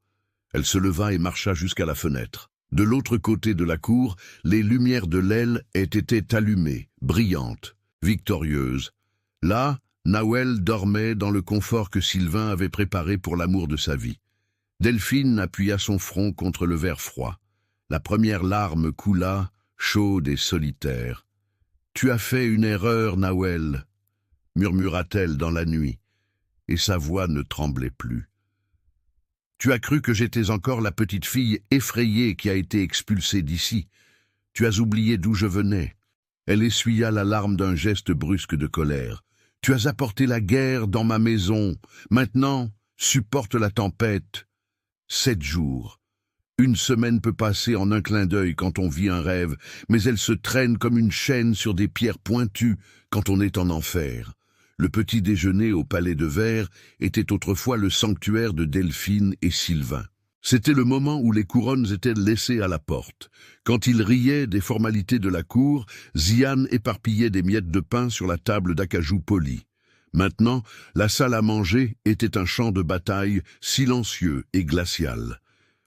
Elle se leva et marcha jusqu'à la fenêtre. De l'autre côté de la cour, les lumières de l'aile étaient allumées, brillantes, victorieuses. Là, Nawel dormait dans le confort que Sylvain avait préparé pour l'amour de sa vie. Delphine appuya son front contre le verre froid. La première larme coula, chaude et solitaire. « Tu as fait une erreur, Nawel, » murmura-t-elle dans la nuit, et sa voix ne tremblait plus. « Tu as cru que j'étais encore la petite fille effrayée qui a été expulsée d'ici. Tu as oublié d'où je venais. » Elle essuya la larme d'un geste brusque de colère. « Tu as apporté la guerre dans ma maison. Maintenant, supporte la tempête. 7 jours. Une semaine peut passer en un clin d'œil quand on vit un rêve, mais elle se traîne comme une chaîne sur des pierres pointues quand on est en enfer. » Le petit déjeuner au palais de verre était autrefois le sanctuaire de Delphine et Sylvain. C'était le moment où les couronnes étaient laissées à la porte. Quand ils riaient des formalités de la cour, Zian éparpillait des miettes de pain sur la table d'acajou poli. Maintenant, la salle à manger était un champ de bataille silencieux et glacial.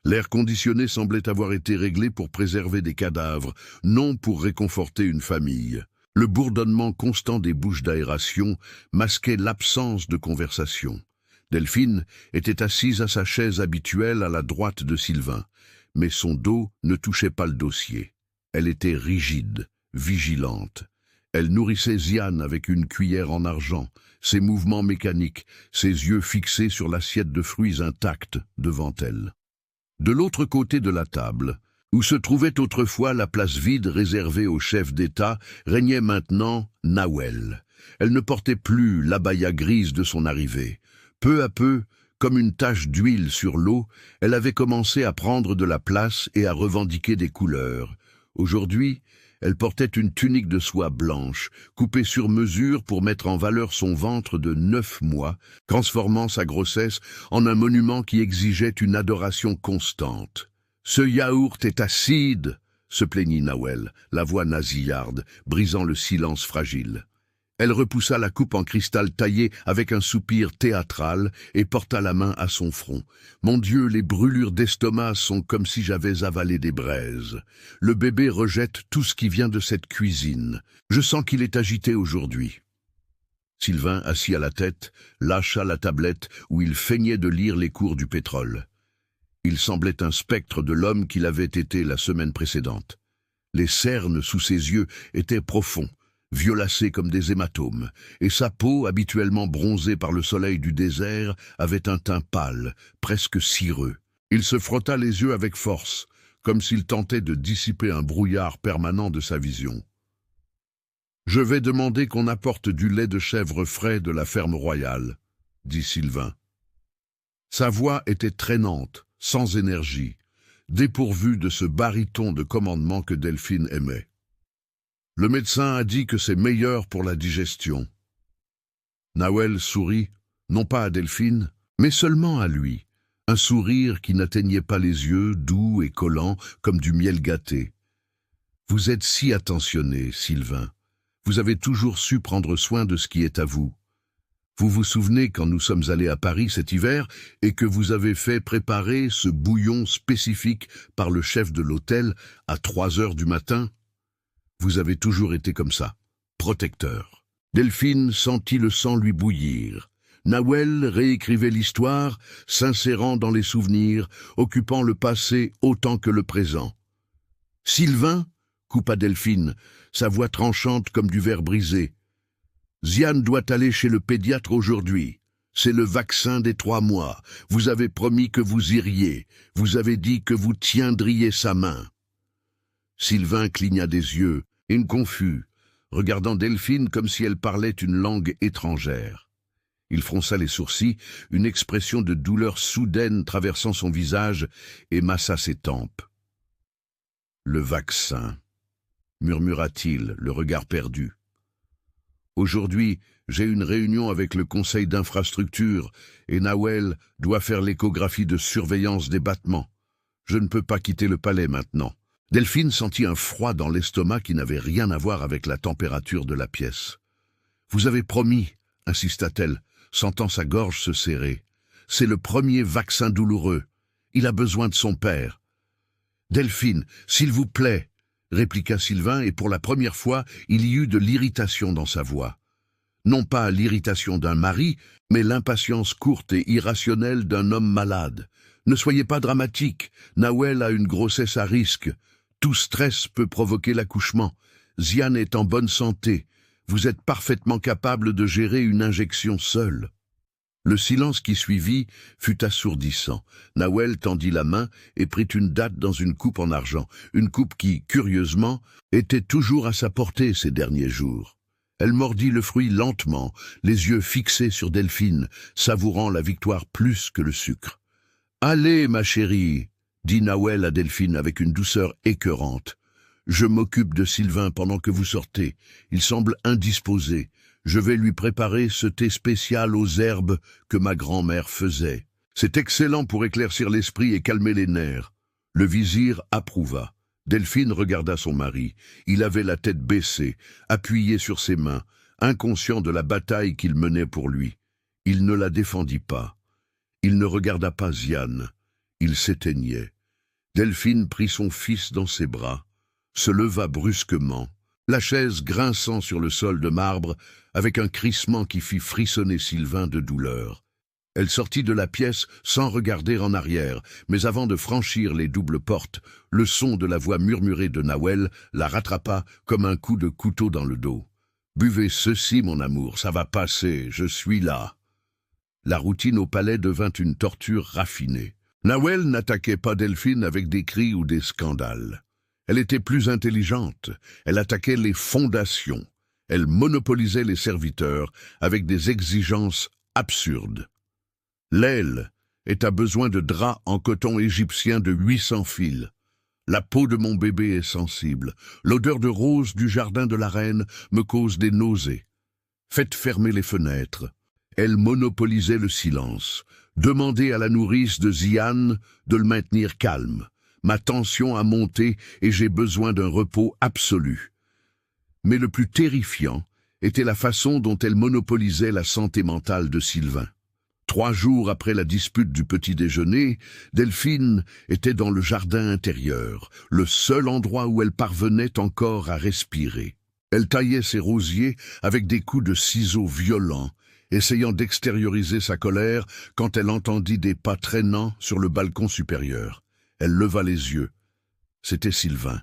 L'air conditionné semblait avoir été réglé pour préserver des cadavres, non pour réconforter une famille. Le bourdonnement constant des bouches d'aération masquait l'absence de conversation. Delphine était assise à sa chaise habituelle à la droite de Sylvain, mais son dos ne touchait pas le dossier. Elle était rigide, vigilante. Elle nourrissait Zian avec une cuillère en argent, ses mouvements mécaniques, ses yeux fixés sur l'assiette de fruits intacte devant elle. De l'autre côté de la table, où se trouvait autrefois la place vide réservée au chef d'État, régnait maintenant Nawel. Elle ne portait plus l'abaya grise de son arrivée. Peu à peu, comme une tache d'huile sur l'eau, elle avait commencé à prendre de la place et à revendiquer des couleurs. Aujourd'hui, Elle portait une tunique de soie blanche, coupée sur mesure pour mettre en valeur son ventre de 9 mois, transformant sa grossesse en un monument qui exigeait une adoration constante. « Ce yaourt est acide !» se plaignit Nawel, la voix nasillarde, brisant le silence fragile. Elle repoussa la coupe en cristal taillé avec un soupir théâtral et porta la main à son front. « Mon Dieu, les brûlures d'estomac sont comme si j'avais avalé des braises. Le bébé rejette tout ce qui vient de cette cuisine. Je sens qu'il est agité aujourd'hui. » Sylvain, assis à la tête, lâcha la tablette où il feignait de lire les cours du pétrole. Il semblait un spectre de l'homme qu'il avait été la semaine précédente. Les cernes sous ses yeux étaient profonds, violacés comme des hématomes, et sa peau, habituellement bronzée par le soleil du désert, avait un teint pâle, presque cireux. Il se frotta les yeux avec force, comme s'il tentait de dissiper un brouillard permanent de sa vision. « Je vais demander qu'on apporte du lait de chèvre frais de la ferme royale, » dit Sylvain. Sa voix était traînante, sans énergie, dépourvue de ce baryton de commandement que Delphine aimait. Le médecin a dit que c'est meilleur pour la digestion. Nawel sourit, non pas à Delphine, mais seulement à lui, un sourire qui n'atteignait pas les yeux, doux et collants comme du miel gâté. « Vous êtes si attentionné, Sylvain. Vous avez toujours su prendre soin de ce qui est à vous. Vous vous souvenez quand nous sommes allés à Paris cet hiver et que vous avez fait préparer ce bouillon spécifique par le chef de l'hôtel à 3 heures du matin ? Vous avez toujours été comme ça, protecteur. » Delphine sentit le sang lui bouillir. Nawel réécrivait l'histoire, s'insérant dans les souvenirs, occupant le passé autant que le présent. « Sylvain » coupa Delphine, sa voix tranchante comme du verre brisé. « Ziane doit aller chez le pédiatre aujourd'hui. C'est le vaccin des 3 mois. Vous avez promis que vous iriez. Vous avez dit que vous tiendriez sa main. » Sylvain cligna des yeux, inconfus, regardant Delphine comme si elle parlait une langue étrangère. Il fronça les sourcils, une expression de douleur soudaine traversant son visage, et massa ses tempes. « Le vaccin », murmura-t-il, le regard perdu. « Aujourd'hui, j'ai une réunion avec le conseil d'infrastructure et Nawel doit faire l'échographie de surveillance des battements. Je ne peux pas quitter le palais maintenant. » Delphine sentit un froid dans l'estomac qui n'avait rien à voir avec la température de la pièce. « Vous avez promis, » insista-t-elle, sentant sa gorge se serrer. « C'est le premier vaccin douloureux. Il a besoin de son père. »« Delphine, s'il vous plaît !» répliqua Sylvain, et pour la première fois, il y eut de l'irritation dans sa voix. Non pas l'irritation d'un mari, mais l'impatience courte et irrationnelle d'un homme malade. « Ne soyez pas dramatique. Nawel a une grossesse à risque. Tout stress peut provoquer l'accouchement. Ziane est en bonne santé. Vous êtes parfaitement capable de gérer une injection seule. » Le silence qui suivit fut assourdissant. Nawel tendit la main et prit une date dans une coupe en argent, une coupe qui, curieusement, était toujours à sa portée ces derniers jours. Elle mordit le fruit lentement, les yeux fixés sur Delphine, savourant la victoire plus que le sucre. « Allez, ma chérie !» dit Nawel à Delphine avec une douceur écœurante. « Je m'occupe de Sylvain pendant que vous sortez. Il semble indisposé. Je vais lui préparer ce thé spécial aux herbes que ma grand-mère faisait. C'est excellent pour éclaircir l'esprit et calmer les nerfs. » Le vizir approuva. Delphine regarda son mari. Il avait la tête baissée, appuyé sur ses mains, inconscient de la bataille qu'il menait pour lui. Il ne la défendit pas. Il ne regarda pas Ziane. Il s'éteignait. Delphine prit son fils dans ses bras, se leva brusquement, la chaise grinçant sur le sol de marbre avec un crissement qui fit frissonner Sylvain de douleur. Elle sortit de la pièce sans regarder en arrière, mais avant de franchir les doubles portes, le son de la voix murmurée de Nawel la rattrapa comme un coup de couteau dans le dos. « Buvez ceci, mon amour, ça va passer, je suis là. » La routine au palais devint une torture raffinée. Nawel n'attaquait pas Delphine avec des cris ou des scandales. Elle était plus intelligente, elle attaquait les fondations, elle monopolisait les serviteurs avec des exigences absurdes. L'aile est à besoin de draps en coton égyptien de 800 fils. La peau de mon bébé est sensible. L'odeur de rose du jardin de la reine me cause des nausées. Faites fermer les fenêtres. » Elle monopolisait le silence. Demandez à la nourrice de Ziane de le maintenir calme. Ma tension a monté et j'ai besoin d'un repos absolu. Mais le plus terrifiant était la façon dont elle monopolisait la santé mentale de Sylvain. 3 jours après la dispute du petit déjeuner, Delphine était dans le jardin intérieur, le seul endroit où elle parvenait encore à respirer. Elle taillait ses rosiers avec des coups de ciseaux violents, essayant d'extérioriser sa colère quand elle entendit des pas traînants sur le balcon supérieur. Elle leva les yeux. C'était Sylvain.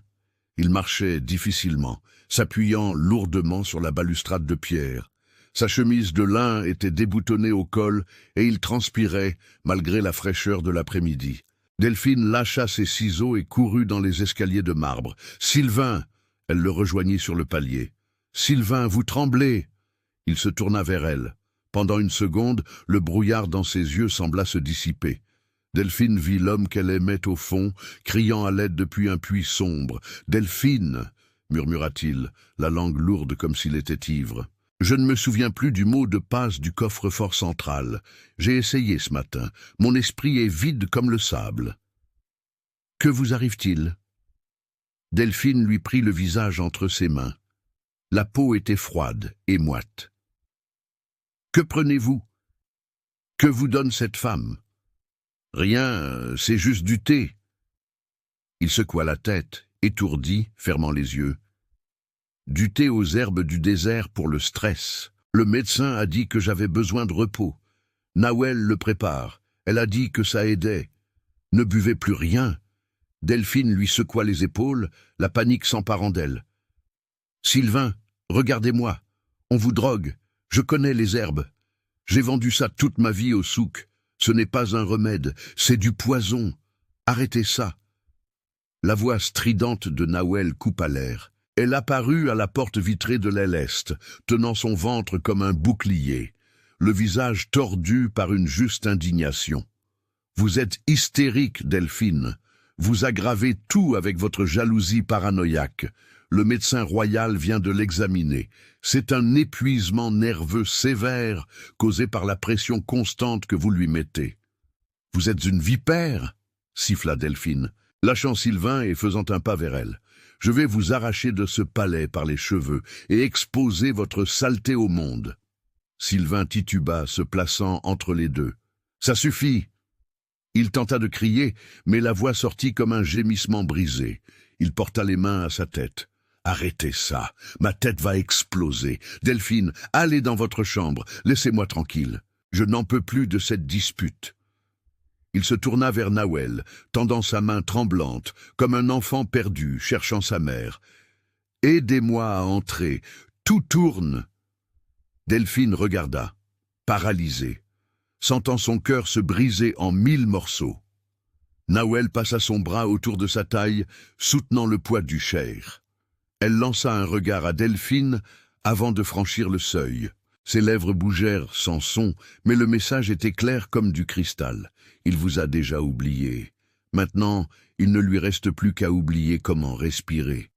Il marchait difficilement, s'appuyant lourdement sur la balustrade de pierre. Sa chemise de lin était déboutonnée au col et il transpirait malgré la fraîcheur de l'après-midi. Delphine lâcha ses ciseaux et courut dans les escaliers de marbre. « Sylvain !» Elle le rejoignit sur le palier. « Sylvain, vous tremblez !» Il se tourna vers elle. Pendant une seconde, le brouillard dans ses yeux sembla se dissiper. Delphine vit l'homme qu'elle aimait au fond, criant à l'aide depuis un puits sombre. « Delphine !» murmura-t-il, la langue lourde comme s'il était ivre. « Je ne me souviens plus du mot de passe du coffre-fort central. J'ai essayé ce matin. Mon esprit est vide comme le sable. »« Que vous arrive-t-il » Delphine lui prit le visage entre ses mains. La peau était froide et moite. « Que prenez-vous ? Que vous donne cette femme ? » « Rien, c'est juste du thé. » Il secoua la tête, étourdi, fermant les yeux. « Du thé aux herbes du désert pour le stress. Le médecin a dit que j'avais besoin de repos. Nawel le prépare. Elle a dit que ça aidait. Ne buvez plus rien. » Delphine lui secoua les épaules, la panique s'emparant d'elle. « Sylvain, regardez-moi. On vous drogue. Je connais les herbes. J'ai vendu ça toute ma vie au souk. Ce n'est pas un remède, c'est du poison. Arrêtez ça. » La voix stridente de Nawel coupa l'air. Elle apparut à la porte vitrée de l'aile est, tenant son ventre comme un bouclier, le visage tordu par une juste indignation. « Vous êtes hystérique, Delphine. Vous aggravez tout avec votre jalousie paranoïaque. Le médecin royal vient de l'examiner. C'est un épuisement nerveux sévère causé par la pression constante que vous lui mettez. »« Vous êtes une vipère » siffla Delphine, lâchant Sylvain et faisant un pas vers elle. « Je vais vous arracher de ce palais par les cheveux et exposer votre saleté au monde. » Sylvain tituba, se plaçant entre les deux. « Ça suffit !» Il tenta de crier, mais la voix sortit comme un gémissement brisé. Il porta les mains à sa tête. « Arrêtez ça, ma tête va exploser. Delphine, allez dans votre chambre, laissez-moi tranquille. Je n'en peux plus de cette dispute. » Il se tourna vers Nawel, tendant sa main tremblante, comme un enfant perdu, cherchant sa mère. « Aidez-moi à entrer, tout tourne !» Delphine regarda, paralysée, sentant son cœur se briser en 1000 morceaux. Nawel passa son bras autour de sa taille, soutenant le poids du cheikh. Elle lança un regard à Delphine avant de franchir le seuil. Ses lèvres bougèrent sans son, mais le message était clair comme du cristal. Il vous a déjà oublié. Maintenant, il ne lui reste plus qu'à oublier comment respirer.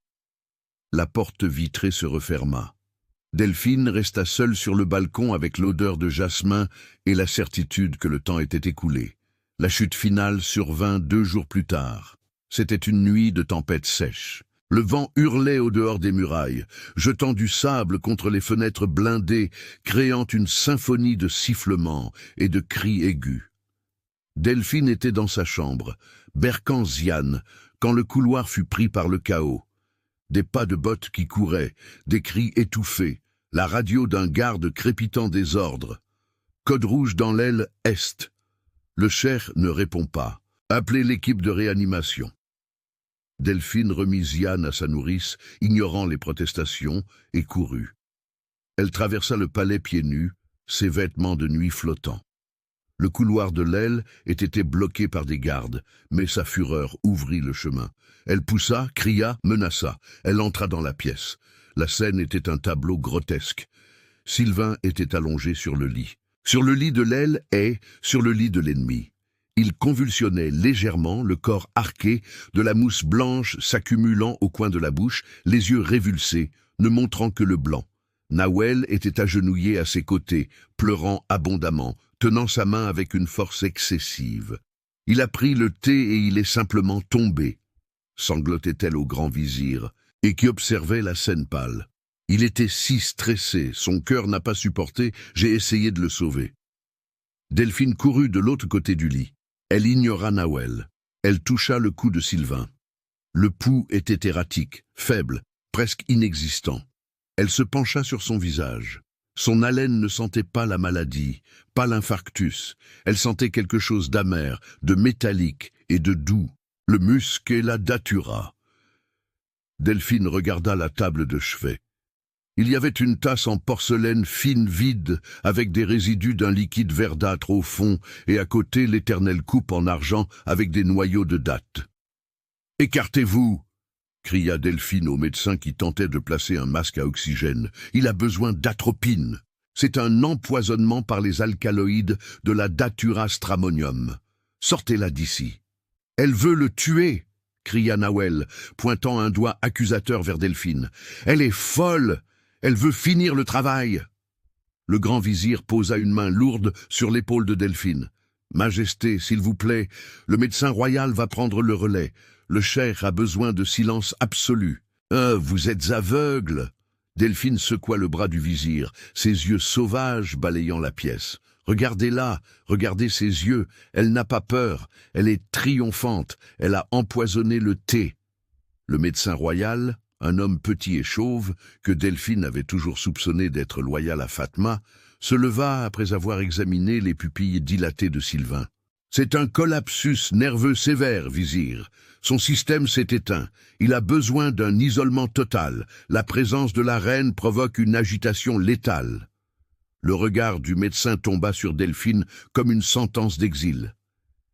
La porte vitrée se referma. Delphine resta seule sur le balcon avec l'odeur de jasmin et la certitude que le temps était écoulé. La chute finale survint 2 jours plus tard. C'était une nuit de tempête sèche. Le vent hurlait au-dehors des murailles, jetant du sable contre les fenêtres blindées, créant une symphonie de sifflements et de cris aigus. Delphine était dans sa chambre, berquant Ziane, quand le couloir fut pris par le chaos. Des pas de bottes qui couraient, des cris étouffés, la radio d'un garde crépitant des ordres. Code rouge dans l'aile est. Le cheikh ne répond pas. Appelez l'équipe de réanimation. Delphine remit Ziane à sa nourrice, ignorant les protestations, et courut. Elle traversa le palais pieds nus, ses vêtements de nuit flottants. Le couloir de l'aile était bloqué par des gardes, mais sa fureur ouvrit le chemin. Elle poussa, cria, menaça. Elle entra dans la pièce. La scène était un tableau grotesque. Sylvain était allongé sur le lit. Sur le lit de l'aile et sur le lit de l'ennemi. Il convulsionnait légèrement, le corps arqué, de la mousse blanche s'accumulant au coin de la bouche, les yeux révulsés, ne montrant que le blanc. Nawel était agenouillé à ses côtés, pleurant abondamment, tenant sa main avec une force excessive. Il a pris le thé et il est simplement tombé, sanglotait-elle au grand vizir, et qui observait la scène pâle. Il était si stressé, son cœur n'a pas supporté, j'ai essayé de le sauver. Delphine courut de l'autre côté du lit. Elle ignora Nawel. Elle toucha le cou de Sylvain. Le pouls était erratique, faible, presque inexistant. Elle se pencha sur son visage. Son haleine ne sentait pas la maladie, pas l'infarctus. Elle sentait quelque chose d'amer, de métallique et de doux. Le musc et la datura. Delphine regarda la table de chevet. Il y avait une tasse en porcelaine fine vide, avec des résidus d'un liquide verdâtre au fond, et à côté l'éternelle coupe en argent avec des noyaux de dattes. « Écartez-vous » cria Delphine au médecin qui tentait de placer un masque à oxygène. « Il a besoin d'atropine. C'est un empoisonnement par les alcaloïdes de la datura stramonium. Sortez-la d'ici. »« Elle veut le tuer !» cria Nawel, pointant un doigt accusateur vers Delphine. « Elle est folle ! Elle veut finir le travail !» Le grand vizir posa une main lourde sur l'épaule de Delphine. « Majesté, s'il vous plaît, le médecin royal va prendre le relais. Le cheikh a besoin de silence absolu. »« Vous êtes aveugle !» Delphine secoua le bras du vizir, ses yeux sauvages balayant la pièce. « Regardez-la, regardez ses yeux, elle n'a pas peur, elle est triomphante, elle a empoisonné le thé. » Le médecin royal, un homme petit et chauve, que Delphine avait toujours soupçonné d'être loyal à Fatma, se leva après avoir examiné les pupilles dilatées de Sylvain. « C'est un collapsus nerveux sévère, vizir. Son système s'est éteint. Il a besoin d'un isolement total. La présence de la reine provoque une agitation létale. » Le regard du médecin tomba sur Delphine comme une sentence d'exil.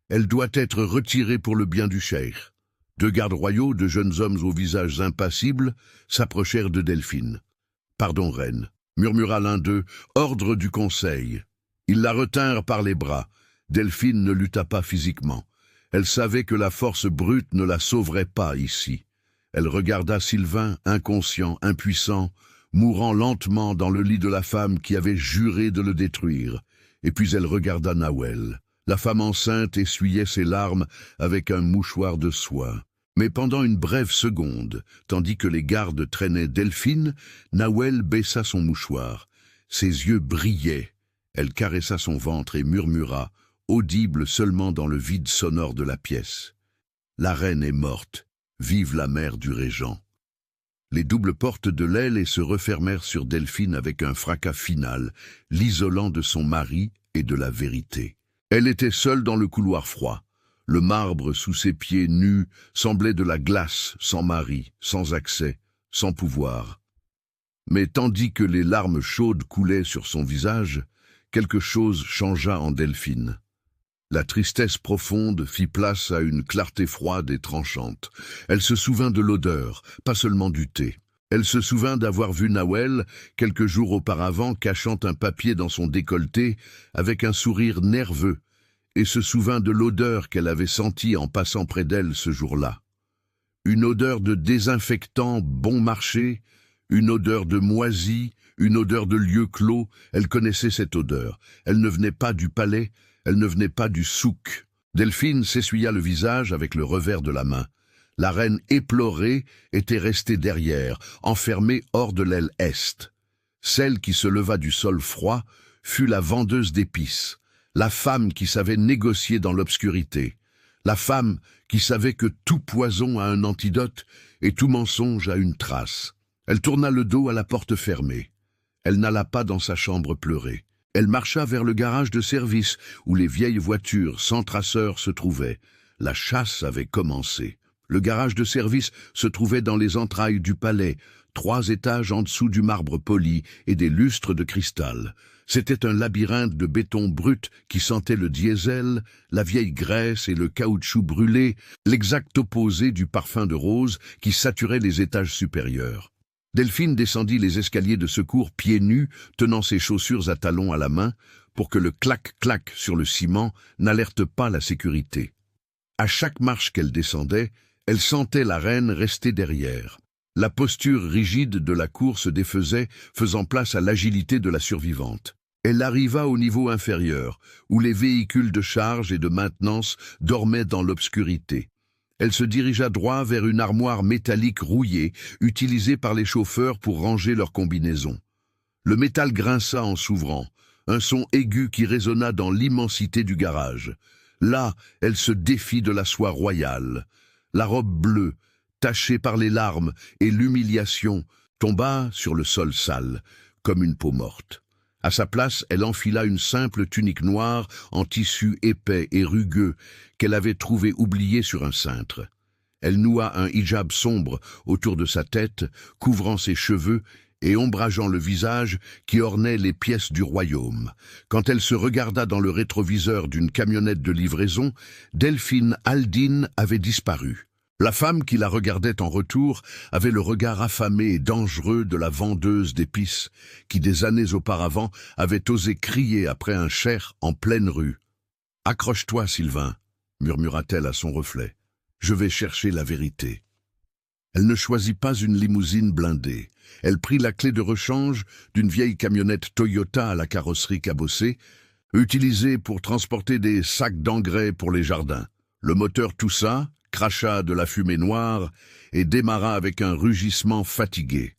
Elle doit être retirée pour le bien du cheikh. Deux gardes royaux, de jeunes hommes aux visages impassibles, s'approchèrent de Delphine. « Pardon, reine », murmura l'un d'eux, « ordre du conseil. » Ils la retinrent par les bras. Delphine ne lutta pas physiquement. Elle savait que la force brute ne la sauverait pas ici. Elle regarda Sylvain, inconscient, impuissant, mourant lentement dans le lit de la femme qui avait juré de le détruire. Et puis elle regarda Nawel. La femme enceinte essuyait ses larmes avec un mouchoir de soie. Mais pendant une brève seconde, tandis que les gardes traînaient Delphine, Nawel baissa son mouchoir. Ses yeux brillaient. Elle caressa son ventre et murmura, audible seulement dans le vide sonore de la pièce. « La reine est morte. Vive la mère du régent. » Les doubles portes de l'aile se refermèrent sur Delphine avec un fracas final, l'isolant de son mari et de la vérité. Elle était seule dans le couloir froid. Le marbre sous ses pieds nus semblait de la glace, sans mari, sans accès, sans pouvoir. Mais tandis que les larmes chaudes coulaient sur son visage, quelque chose changea en Delphine. La tristesse profonde fit place à une clarté froide et tranchante. Elle se souvint de l'odeur, pas seulement du thé. Elle se souvint d'avoir vu Nawel, quelques jours auparavant, cachant un papier dans son décolleté, avec un sourire nerveux, et se souvint de l'odeur qu'elle avait sentie en passant près d'elle ce jour-là. Une odeur de désinfectant bon marché, une odeur de moisi, une odeur de lieu clos. Elle connaissait cette odeur. Elle ne venait pas du palais, elle ne venait pas du souk. Delphine s'essuya le visage avec le revers de la main. La reine éplorée était restée derrière, enfermée hors de l'aile est. Celle qui se leva du sol froid fut la vendeuse d'épices, la femme qui savait négocier dans l'obscurité, la femme qui savait que tout poison a un antidote et tout mensonge a une trace. Elle tourna le dos à la porte fermée. Elle n'alla pas dans sa chambre pleurer. Elle marcha vers le garage de service où les vieilles voitures sans traceur se trouvaient. La chasse avait commencé. Le garage de service se trouvait dans les entrailles du palais, 3 étages en dessous du marbre poli et des lustres de cristal. C'était un labyrinthe de béton brut qui sentait le diesel, la vieille graisse et le caoutchouc brûlé, l'exact opposé du parfum de rose qui saturait les étages supérieurs. Delphine descendit les escaliers de secours pieds nus, tenant ses chaussures à talons à la main, pour que le clac-clac sur le ciment n'alerte pas la sécurité. À chaque marche qu'elle descendait, elle sentait la reine rester derrière. La posture rigide de la cour se défaisait, faisant place à l'agilité de la survivante. Elle arriva au niveau inférieur, où les véhicules de charge et de maintenance dormaient dans l'obscurité. Elle se dirigea droit vers une armoire métallique rouillée, utilisée par les chauffeurs pour ranger leurs combinaisons. Le métal grinça en s'ouvrant, un son aigu qui résonna dans l'immensité du garage. Là, elle se défit de la soie royale. La robe bleue, tachée par les larmes et l'humiliation, tomba sur le sol sale, comme une peau morte. À sa place, elle enfila une simple tunique noire en tissu épais et rugueux qu'elle avait trouvé oubliée sur un cintre. Elle noua un hijab sombre autour de sa tête, couvrant ses cheveux et ombrageant le visage qui ornait les pièces du royaume. Quand elle se regarda dans le rétroviseur d'une camionnette de livraison, Delphine Aldine avait disparu. La femme qui la regardait en retour avait le regard affamé et dangereux de la vendeuse d'épices qui, des années auparavant, avait osé crier après un cher en pleine rue. « Accroche-toi, Sylvain » murmura-t-elle à son reflet. « Je vais chercher la vérité. » Elle ne choisit pas une limousine blindée. Elle prit la clé de rechange d'une vieille camionnette Toyota à la carrosserie cabossée, utilisée pour transporter des sacs d'engrais pour les jardins. Le moteur toussa, cracha de la fumée noire et démarra avec un rugissement fatigué.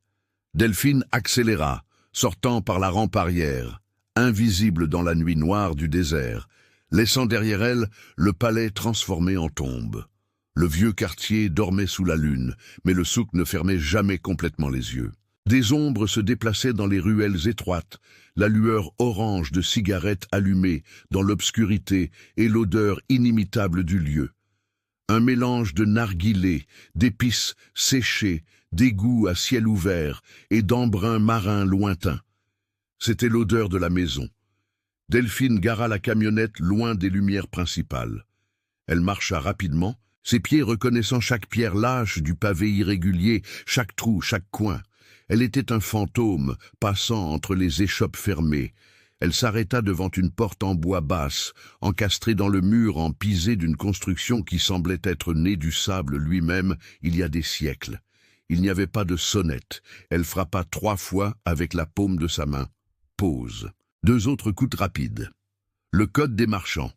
Delphine accéléra, sortant par la rampe arrière, invisible dans la nuit noire du désert, laissant derrière elle le palais transformé en tombe. Le vieux quartier dormait sous la lune, mais le souk ne fermait jamais complètement les yeux. Des ombres se déplaçaient dans les ruelles étroites, la lueur orange de cigarettes allumées dans l'obscurité et l'odeur inimitable du lieu. Un mélange de narguilés, d'épices séchées, d'égouts à ciel ouvert et d'embrun marin lointain. C'était l'odeur de la maison. Delphine gara la camionnette loin des lumières principales. Elle marcha rapidement, ses pieds reconnaissant chaque pierre lâche du pavé irrégulier, chaque trou, chaque coin. Elle était un fantôme, passant entre les échoppes fermées. Elle s'arrêta devant une porte en bois basse, encastrée dans le mur en pisé d'une construction qui semblait être née du sable lui-même il y a des siècles. Il n'y avait pas de sonnette. Elle frappa 3 fois avec la paume de sa main. Pause. 2 autres coups rapides. Le code des marchands.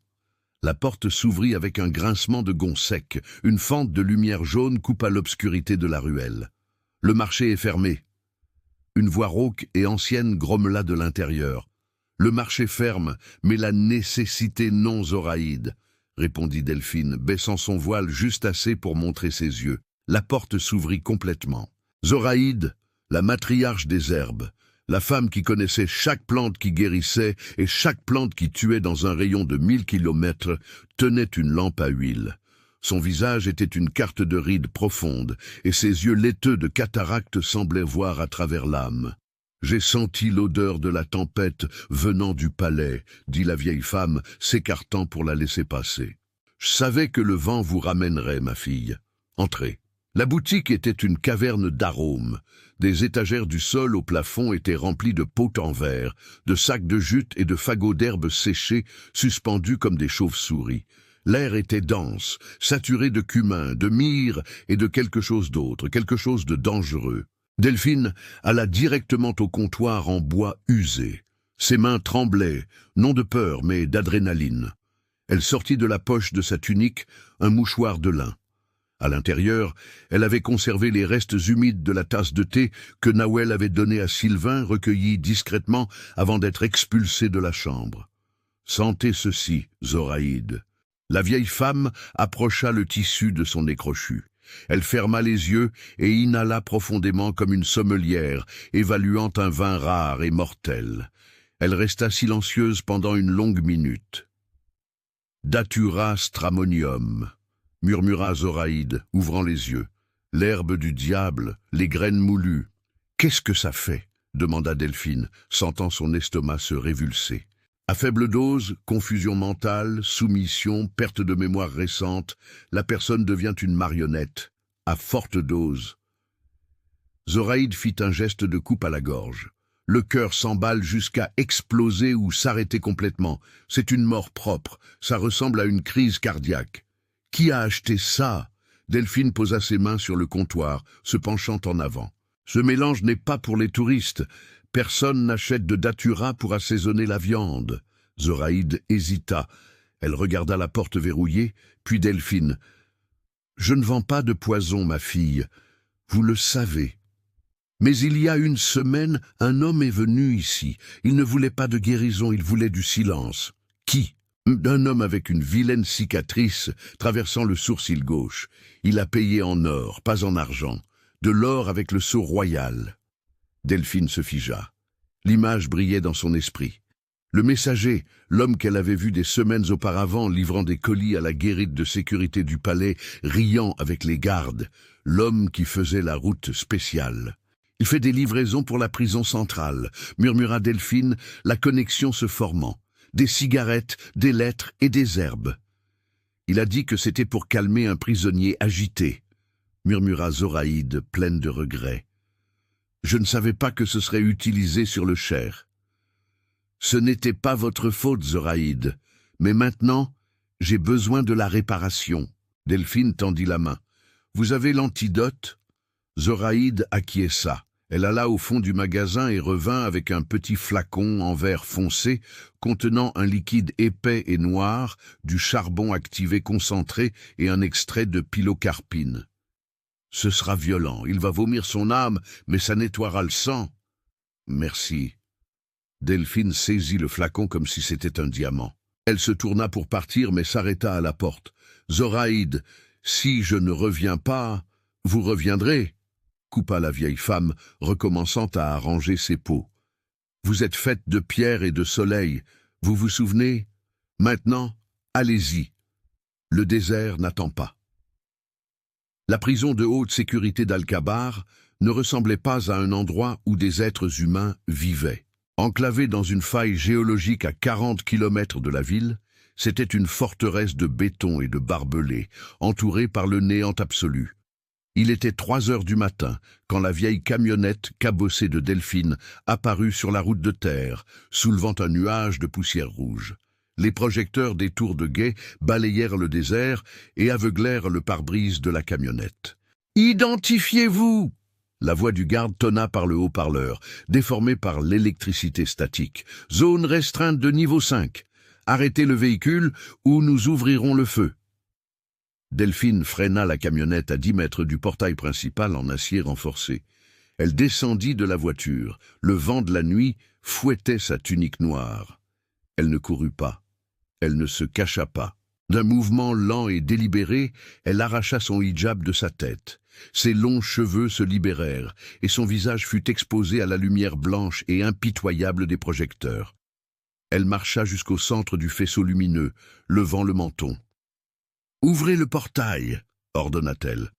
La porte s'ouvrit avec un grincement de gonds secs. Une fente de lumière jaune coupa l'obscurité de la ruelle. Le marché est fermé. Une voix rauque et ancienne grommela de l'intérieur. Le marché ferme, mais la nécessité non, Zoraïde, répondit Delphine, baissant son voile juste assez pour montrer ses yeux. La porte s'ouvrit complètement. Zoraïde, la matriarche des herbes, la femme qui connaissait chaque plante qui guérissait et chaque plante qui tuait dans un rayon de 1000 kilomètres, tenait une lampe à huile. Son visage était une carte de rides profonde, et ses yeux laiteux de cataracte semblaient voir à travers l'âme. « J'ai senti l'odeur de la tempête venant du palais, » dit la vieille femme, s'écartant pour la laisser passer. « Je savais que le vent vous ramènerait, ma fille. Entrez. » La boutique était une caverne d'arômes. Des étagères du sol au plafond étaient remplies de pots en verre, de sacs de jute et de fagots d'herbes séchées suspendus comme des chauves-souris. L'air était dense, saturé de cumin, de myrrhe et de quelque chose d'autre, quelque chose de dangereux. Delphine alla directement au comptoir en bois usé. Ses mains tremblaient, non de peur mais d'adrénaline. Elle sortit de la poche de sa tunique un mouchoir de lin. À l'intérieur, elle avait conservé les restes humides de la tasse de thé que Nawel avait donnée à Sylvain, recueillie discrètement avant d'être expulsée de la chambre. « Sentez ceci, Zoraïde. » La vieille femme approcha le tissu de son nez crochu. Elle ferma les yeux et inhala profondément comme une sommelière, évaluant un vin rare et mortel. Elle resta silencieuse pendant une longue minute. « Datura stramonium » murmura Zoraïde, ouvrant les yeux. « L'herbe du diable, les graines moulues. »« Qu'est-ce que ça fait ?» demanda Delphine, sentant son estomac se révulser. À faible dose, confusion mentale, soumission, perte de mémoire récente, la personne devient une marionnette. À forte dose. Zoraïde fit un geste de coupe à la gorge. Le cœur s'emballe jusqu'à exploser ou s'arrêter complètement. C'est une mort propre, ça ressemble à une crise cardiaque. Qui a acheté ça? Delphine posa ses mains sur le comptoir, se penchant en avant. Ce mélange n'est pas pour les touristes. Personne n'achète de datura pour assaisonner la viande. Zoraïde hésita. Elle regarda la porte verrouillée, puis Delphine. « Je ne vends pas de poison, ma fille. Vous le savez. Mais il y a une semaine, un homme est venu ici. Il ne voulait pas de guérison, il voulait du silence. Qui? Un homme avec une vilaine cicatrice traversant le sourcil gauche. Il a payé en or, pas en argent. De l'or avec le sceau royal. » Delphine se figea. L'image brillait dans son esprit. Le messager, l'homme qu'elle avait vu des semaines auparavant livrant des colis à la guérite de sécurité du palais, riant avec les gardes, l'homme qui faisait la route spéciale. « Il fait des livraisons pour la prison centrale », murmura Delphine, la connexion se formant. « Des cigarettes, des lettres et des herbes. » « Il a dit que c'était pour calmer un prisonnier agité », murmura Zoraïde, pleine de regrets. « Je ne savais pas que ce serait utilisé sur le Cher. » « Ce n'était pas votre faute, Zoraïde. Mais maintenant, j'ai besoin de la réparation. » Delphine tendit la main. « Vous avez l'antidote ?» Zoraïde acquiesça. Elle alla au fond du magasin et revint avec un petit flacon en verre foncé contenant un liquide épais et noir, du charbon activé concentré et un extrait de pilocarpine. « Ce sera violent. Il va vomir son âme, mais ça nettoiera le sang. »« Merci. » Delphine saisit le flacon comme si c'était un diamant. Elle se tourna pour partir, mais s'arrêta à la porte. « Zoraïde, si je ne reviens pas, vous reviendrez ?» coupa la vieille femme, recommençant à arranger ses peaux. « Vous êtes faite de pierre et de soleil, vous vous souvenez? Maintenant, allez-y. Le désert n'attend pas. » La prison de haute sécurité d'Al-Kabar ne ressemblait pas à un endroit où des êtres humains vivaient. Enclavée dans une faille géologique à 40 kilomètres de la ville, c'était une forteresse de béton et de barbelés, entourée par le néant absolu. Il était 3 heures du matin, quand la vieille camionnette cabossée de Delphine apparut sur la route de terre, soulevant un nuage de poussière rouge. Les projecteurs des tours de guet balayèrent le désert et aveuglèrent le pare-brise de la camionnette. « Identifiez-vous !» La voix du garde tonna par le haut-parleur, déformée par l'électricité statique. « Zone restreinte de niveau 5. Arrêtez le véhicule ou nous ouvrirons le feu. » Delphine freina la camionnette à 10 mètres du portail principal en acier renforcé. Elle descendit de la voiture. Le vent de la nuit fouettait sa tunique noire. Elle ne courut pas. Elle ne se cacha pas. D'un mouvement lent et délibéré, elle arracha son hijab de sa tête. Ses longs cheveux se libérèrent, et son visage fut exposé à la lumière blanche et impitoyable des projecteurs. Elle marcha jusqu'au centre du faisceau lumineux, levant le menton. « Ouvrez le portail !» ordonna-t-elle.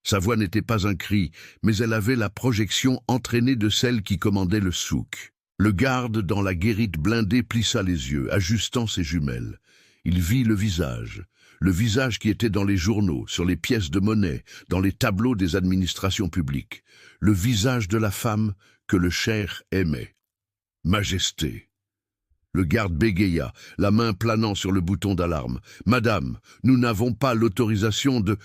Sa voix n'était pas un cri, mais elle avait la projection entraînée de celle qui commandait le souk. Le garde dans la guérite blindée plissa les yeux, ajustant ses jumelles. Il vit le visage qui était dans les journaux, sur les pièces de monnaie, dans les tableaux des administrations publiques, le visage de la femme que le Cher aimait. Majesté. Le garde bégaya, la main planant sur le bouton d'alarme. « Madame, nous n'avons pas l'autorisation de... »«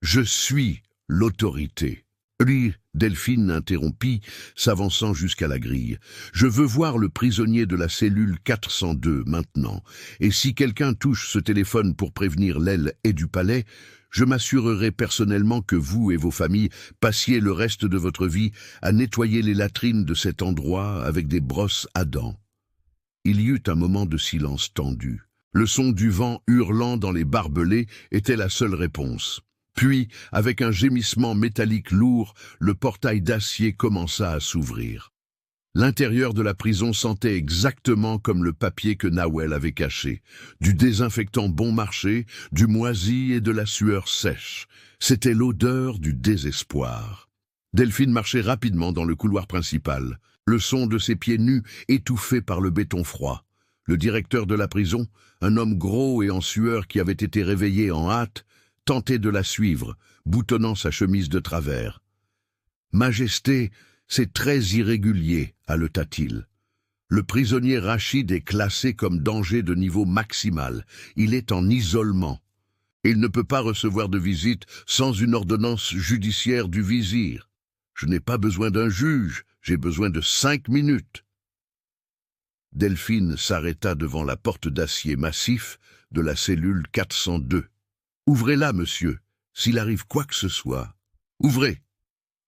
Je suis l'autorité. » Lui, Delphine interrompit, s'avançant jusqu'à la grille. « Je veux voir le prisonnier de la cellule 402 maintenant, et si quelqu'un touche ce téléphone pour prévenir l'aile et du palais, je m'assurerai personnellement que vous et vos familles passiez le reste de votre vie à nettoyer les latrines de cet endroit avec des brosses à dents. » Il y eut un moment de silence tendu. Le son du vent hurlant dans les barbelés était la seule réponse. Puis, avec un gémissement métallique lourd, le portail d'acier commença à s'ouvrir. L'intérieur de la prison sentait exactement comme le papier que Nawel avait caché. Du désinfectant bon marché, du moisi et de la sueur sèche. C'était l'odeur du désespoir. Delphine marchait rapidement dans le couloir principal. Le son de ses pieds nus étouffé par le béton froid. Le directeur de la prison, un homme gros et en sueur qui avait été réveillé en hâte, tentait de la suivre, boutonnant sa chemise de travers. « Majesté, C'est très irrégulier, haleta-t-il. Le prisonnier Rachid est classé comme danger de niveau maximal. Il est en isolement. Il ne peut pas recevoir de visite sans une ordonnance judiciaire du vizir. Je n'ai pas besoin d'un juge, j'ai besoin de 5 minutes. Delphine s'arrêta devant la porte d'acier massif de la cellule 402. « Ouvrez-la, monsieur, s'il arrive quoi que ce soit. Ouvrez !»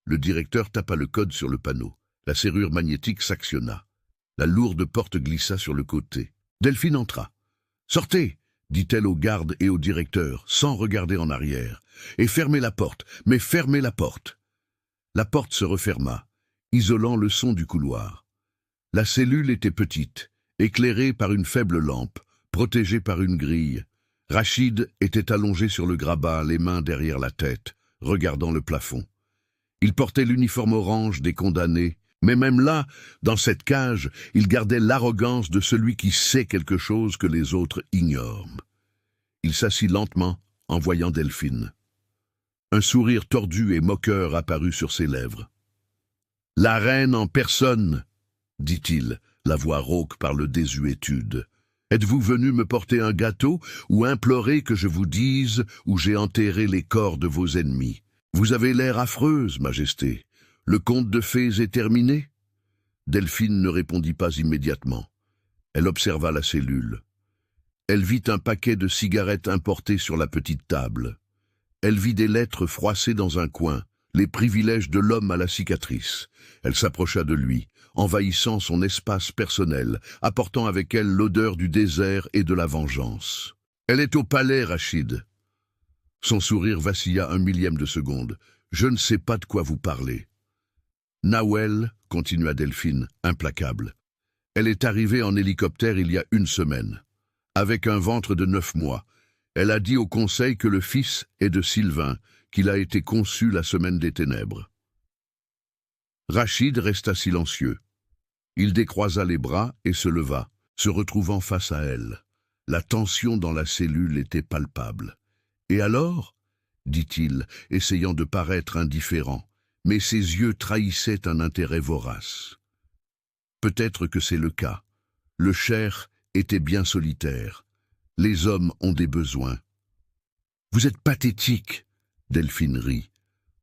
Le directeur tapa le code sur le panneau. La serrure magnétique s'actionna. La lourde porte glissa sur le côté. Delphine entra. « Sortez !» dit-elle aux gardes et au directeur, sans regarder en arrière. « Et fermez la porte, mais fermez la porte !» La porte se referma, isolant le son du couloir. La cellule était petite, éclairée par une faible lampe, protégée par une grille. Rachid était allongé sur le grabat, les mains derrière la tête, regardant le plafond. Il portait l'uniforme orange des condamnés, mais même là, dans cette cage, il gardait l'arrogance de celui qui sait quelque chose que les autres ignorent. Il s'assit lentement en voyant Delphine. Un sourire tordu et moqueur apparut sur ses lèvres. « La reine en personne !» dit-il, la voix rauque par le désuétude. « Êtes-vous venu me porter un gâteau ou implorer que je vous dise où j'ai enterré les corps de vos ennemis? Vous avez l'air affreuse, Majesté. Le conte de fées est terminé ?» Delphine ne répondit pas immédiatement. Elle observa la cellule. Elle vit un paquet de cigarettes importées sur la petite table. Elle vit des lettres froissées dans un coin, les privilèges de l'homme à la cicatrice. Elle s'approcha de lui, envahissant son espace personnel, apportant avec elle l'odeur du désert et de la vengeance. « Elle est au palais, Rachid. » Son sourire vacilla un millième de seconde. « Je ne sais pas de quoi vous parlez. » « Nawel, continua Delphine, implacable. Elle est arrivée en hélicoptère il y a 1 semaine. Avec un ventre de 9 mois. Elle a dit au conseil que le fils est de Sylvain, qu'il a été conçu la semaine des ténèbres. » Rachid resta silencieux. Il décroisa les bras et se leva, se retrouvant face à elle. La tension dans la cellule était palpable. « Et alors ?» dit-il, essayant de paraître indifférent, mais ses yeux trahissaient un intérêt vorace. Peut-être que c'est le cas. Le cheikh était bien solitaire. Les hommes ont des besoins. « Vous êtes pathétique !» Delphine rit.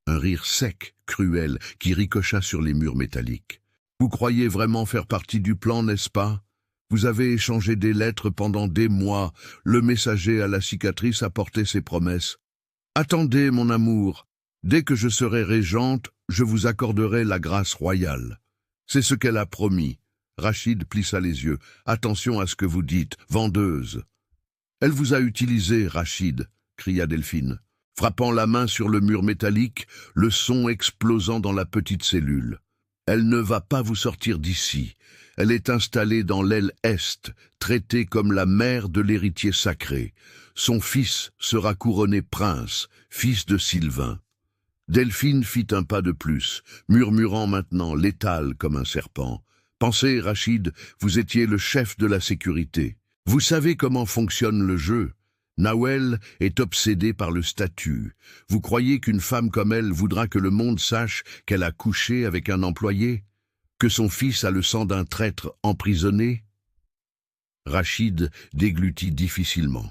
Un rire sec, cruel, qui ricocha sur les murs métalliques. « Vous croyez vraiment faire partie du plan, n'est-ce pas? Vous avez échangé des lettres pendant des mois. Le messager à la cicatrice a porté ses promesses. Attendez, mon amour. Dès que je serai régente, je vous accorderai la grâce royale. » C'est ce qu'elle a promis. Rachid plissa les yeux. « Attention à ce que vous dites, vendeuse. » « Elle vous a utilisé, Rachid, » cria Delphine, frappant la main sur le mur métallique, le son explosant dans la petite cellule. « Elle ne va pas vous sortir d'ici. Elle est installée dans l'aile Est, traitée comme la mère de l'héritier sacré. Son fils sera couronné prince, fils de Sylvain. » Delphine fit un pas de plus, murmurant maintenant, létale comme un serpent. « Pensez, Rachid, vous étiez le chef de la sécurité. Vous savez comment fonctionne le jeu. Nawel est obsédée par le statut. Vous croyez qu'une femme comme elle voudra que le monde sache qu'elle a couché avec un employé? Que son fils a le sang d'un traître emprisonné ?» Rachid déglutit difficilement.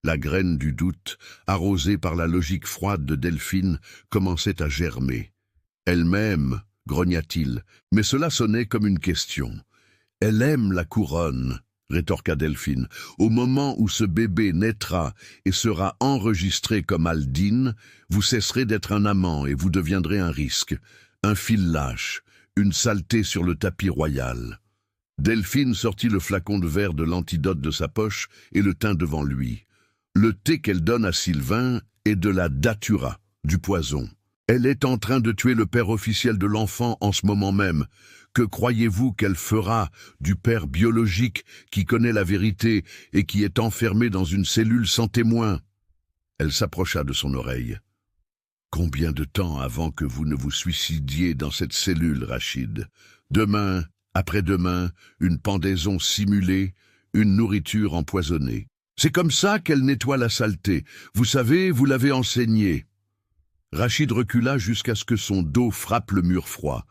La graine du doute, arrosée par la logique froide de Delphine, commençait à germer. « Elle m'aime, grogna-t-il, mais cela sonnait comme une question. « Elle aime la couronne, » rétorqua Delphine. « Au moment où ce bébé naîtra et sera enregistré comme Aldine, vous cesserez d'être un amant et vous deviendrez un risque, un fil lâche, une saleté sur le tapis royal. » Delphine sortit le flacon de verre de l'antidote de sa poche et le tint devant lui. « Le thé qu'elle donne à Sylvain est de la datura, du poison. Elle est en train de tuer le père officiel de l'enfant en ce moment même. Que croyez-vous qu'elle fera du père biologique qui connaît la vérité et qui est enfermé dans une cellule sans témoin ?» Elle s'approcha de son oreille. « Combien de temps avant que vous ne vous suicidiez dans cette cellule, Rachid? Demain, après-demain, une pendaison simulée, une nourriture empoisonnée. C'est comme ça qu'elle nettoie la saleté. Vous savez, vous l'avez enseigné. » Rachid recula jusqu'à ce que son dos frappe le mur froid.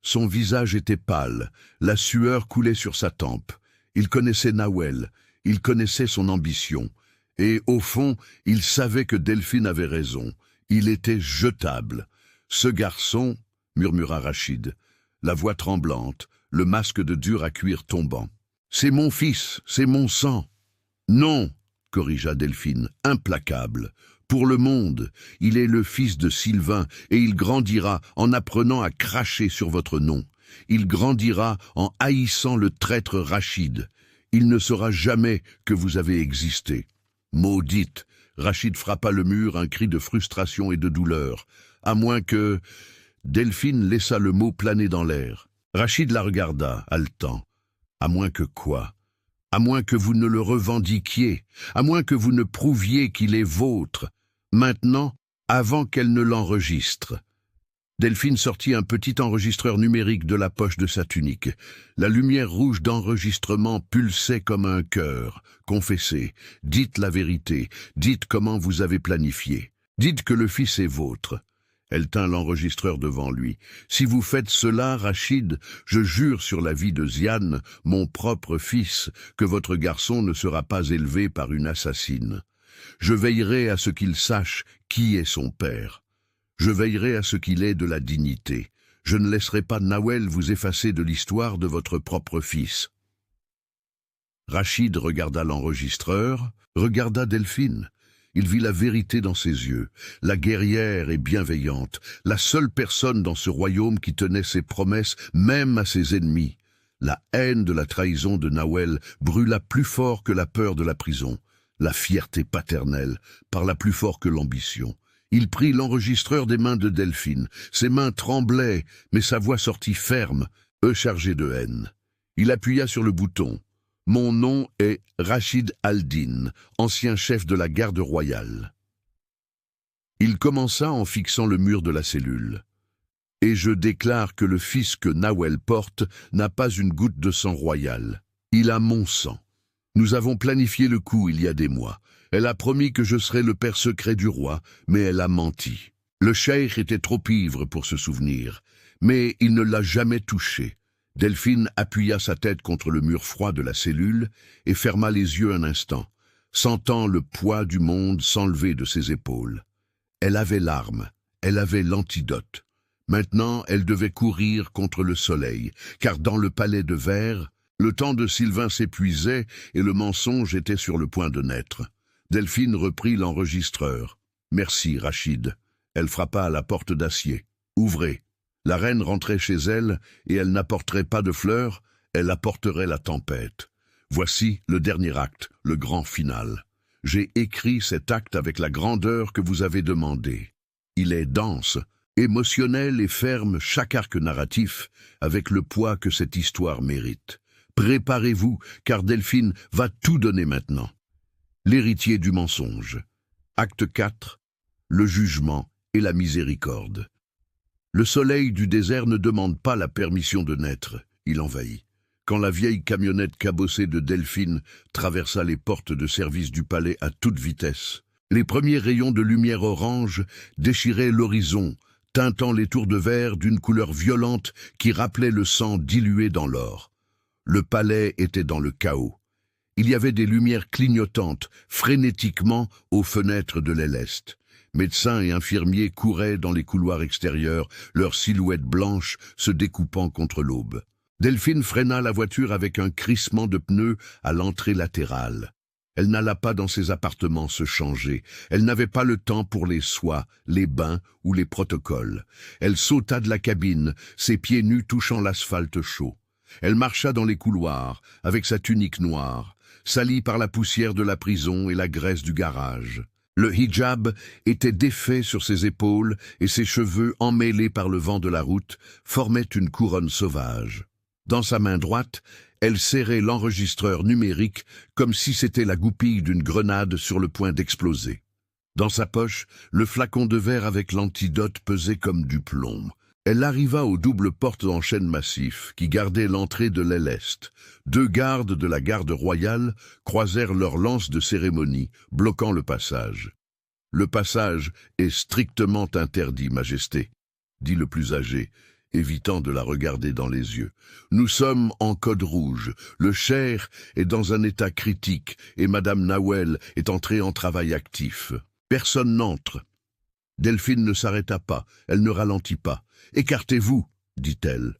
Son visage était pâle, la sueur coulait sur sa tempe. Il connaissait Nawel, il connaissait son ambition. Et au fond, il savait que Delphine avait raison. Il était jetable. Ce garçon, murmura Rachid, la voix tremblante, le masque de dur à cuir tombant. C'est mon fils, c'est mon sang. Non, corrigea Delphine, implacable. Pour le monde, il est le fils de Sylvain et il grandira en apprenant à cracher sur votre nom. Il grandira en haïssant le traître Rachid. Il ne saura jamais que vous avez existé. Maudite, Rachid frappa le mur, un cri de frustration et de douleur. À moins que... Delphine laissa le mot planer dans l'air. Rachid la regarda, haletant. À moins que quoi? À moins que vous ne le revendiquiez, à moins que vous ne prouviez qu'il est vôtre. Maintenant, avant qu'elle ne l'enregistre. Delphine sortit un petit enregistreur numérique de la poche de sa tunique. La lumière rouge d'enregistrement pulsait comme un cœur. Confessez, dites la vérité, dites comment vous avez planifié. Dites que le fils est vôtre. Elle tint l'enregistreur devant lui. Si vous faites cela, Rachid, je jure sur la vie de Ziane, mon propre fils, que votre garçon ne sera pas élevé par une assassine. Je veillerai à ce qu'il sache qui est son père. Je veillerai à ce qu'il ait de la dignité. Je ne laisserai pas Nawel vous effacer de l'histoire de votre propre fils. Rachid regarda l'enregistreur, regarda Delphine. Il vit la vérité dans ses yeux, la guerrière et bienveillante, la seule personne dans ce royaume qui tenait ses promesses même à ses ennemis. La haine de la trahison de Nawel brûla plus fort que la peur de la prison. La fierté paternelle parla plus fort que l'ambition. Il prit l'enregistreur des mains de Delphine. Ses mains tremblaient, mais sa voix sortit ferme, chargée de haine. Il appuya sur le bouton. « Mon nom est Rachid al-Din, ancien chef de la garde royale. » Il commença en fixant le mur de la cellule. « Et je déclare que le fils que Nawel porte n'a pas une goutte de sang royal. Il a mon sang. Nous avons planifié le coup il y a des mois. Elle a promis que je serais le père secret du roi, mais elle a menti. Le cheikh était trop ivre pour se souvenir, mais il ne l'a jamais touché. » Delphine appuya sa tête contre le mur froid de la cellule et ferma les yeux un instant, sentant le poids du monde s'enlever de ses épaules. Elle avait l'arme, elle avait l'antidote. Maintenant, elle devait courir contre le soleil, car dans le palais de verre, le temps de Sylvain s'épuisait et le mensonge était sur le point de naître. Delphine reprit l'enregistreur. « Merci, Rachid. » Elle frappa à la porte d'acier. « Ouvrez. » La reine rentrait chez elle, et elle n'apporterait pas de fleurs, elle apporterait la tempête. Voici le dernier acte, le grand final. J'ai écrit cet acte avec la grandeur que vous avez demandée. Il est dense, émotionnel et ferme chaque arc narratif, avec le poids que cette histoire mérite. Préparez-vous, car Delphine va tout donner maintenant. L'héritier du mensonge. Acte 4. Le jugement et la miséricorde. Le soleil du désert ne demande pas la permission de naître, il envahit. Quand la vieille camionnette cabossée de Delphine traversa les portes de service du palais à toute vitesse, les premiers rayons de lumière orange déchiraient l'horizon, teintant les tours de verre d'une couleur violente qui rappelait le sang dilué dans l'or. Le palais était dans le chaos. Il y avait des lumières clignotantes, frénétiquement, aux fenêtres de l'aile est. Médecins et infirmiers couraient dans les couloirs extérieurs, leurs silhouettes blanches se découpant contre l'aube. Delphine freina la voiture avec un crissement de pneus à l'entrée latérale. Elle n'alla pas dans ses appartements se changer. Elle n'avait pas le temps pour les soies, les bains ou les protocoles. Elle sauta de la cabine, ses pieds nus touchant l'asphalte chaud. Elle marcha dans les couloirs, avec sa tunique noire, salie par la poussière de la prison et la graisse du garage. Le hijab était défait sur ses épaules et ses cheveux, emmêlés par le vent de la route, formaient une couronne sauvage. Dans sa main droite, elle serrait l'enregistreur numérique comme si c'était la goupille d'une grenade sur le point d'exploser. Dans sa poche, le flacon de verre avec l'antidote pesait comme du plomb. Elle arriva aux doubles portes en chêne massif qui gardaient l'entrée de l'aile est. 2 gardes de la garde royale croisèrent leurs lances de cérémonie, bloquant le passage. « Le passage est strictement interdit, Majesté, » dit le plus âgé, évitant de la regarder dans les yeux. Nous sommes en code rouge. Le Cher est dans un état critique et Madame Nawel est entrée en travail actif. Personne n'entre. Delphine ne s'arrêta pas, elle ne ralentit pas. « Écartez-vous » dit-elle.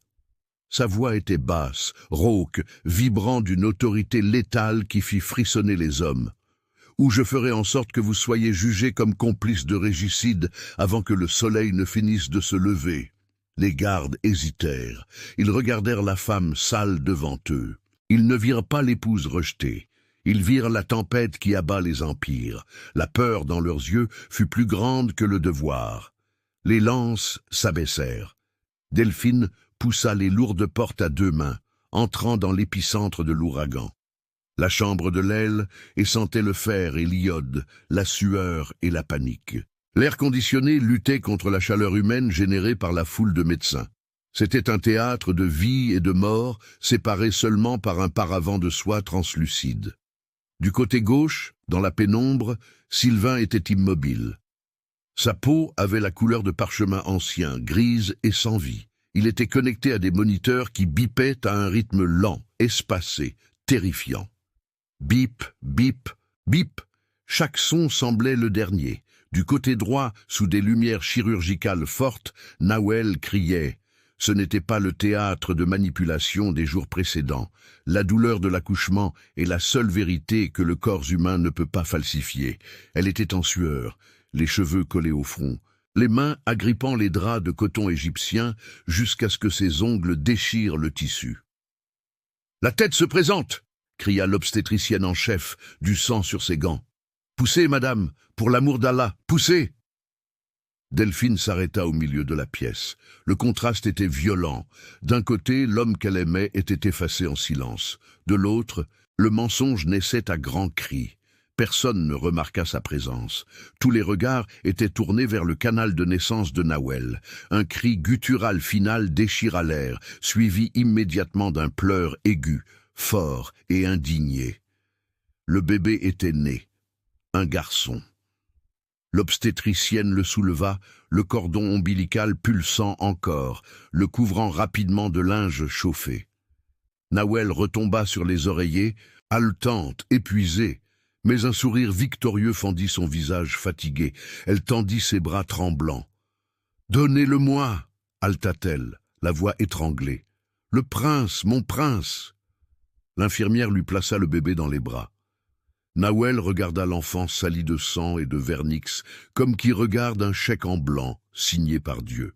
Sa voix était basse, rauque, vibrant d'une autorité létale qui fit frissonner les hommes. « Ou je ferai en sorte que vous soyez jugés comme complices de régicide avant que le soleil ne finisse de se lever. » Les gardes hésitèrent. Ils regardèrent la femme sale devant eux. Ils ne virent pas l'épouse rejetée. Ils virent la tempête qui abat les empires. La peur dans leurs yeux fut plus grande que le devoir. Les lances s'abaissèrent. Delphine poussa les lourdes portes à deux mains, entrant dans l'épicentre de l'ouragan. La chambre de l'aile et sentait le fer et l'iode, la sueur et la panique. L'air conditionné luttait contre la chaleur humaine générée par la foule de médecins. C'était un théâtre de vie et de mort, séparé seulement par un paravent de soie translucide. Du côté gauche, dans la pénombre, Sylvain était immobile. Sa peau avait la couleur de parchemin ancien, grise et sans vie. Il était connecté à des moniteurs qui bipaient à un rythme lent, espacé, terrifiant. Bip, bip, bip. Chaque son semblait le dernier. Du côté droit, sous des lumières chirurgicales fortes, Nawel criait. Ce n'était pas le théâtre de manipulation des jours précédents. La douleur de l'accouchement est la seule vérité que le corps humain ne peut pas falsifier. Elle était en sueur, les cheveux collés au front, les mains agrippant les draps de coton égyptien jusqu'à ce que ses ongles déchirent le tissu. « La tête se présente !» cria l'obstétricienne en chef, du sang sur ses gants. « Poussez, madame, pour l'amour d'Allah, poussez !» Delphine s'arrêta au milieu de la pièce. Le contraste était violent. D'un côté, l'homme qu'elle aimait était effacé en silence. De l'autre, le mensonge naissait à grands cris. Personne ne remarqua sa présence. Tous les regards étaient tournés vers le canal de naissance de Nawel. Un cri guttural final déchira l'air, suivi immédiatement d'un pleur aigu, fort et indigné. Le bébé était né. Un garçon. L'obstétricienne le souleva, le cordon ombilical pulsant encore, le couvrant rapidement de linge chauffé. Nawel retomba sur les oreillers, haletante, épuisée, mais un sourire victorieux fendit son visage fatigué. Elle tendit ses bras tremblants. « Donnez-le-moi » haleta-t-elle, la voix étranglée. « Le prince, mon prince !» L'infirmière lui plaça le bébé dans les bras. Nawel regarda l'enfant sali de sang et de vernix, comme qui regarde un chèque en blanc, signé par Dieu.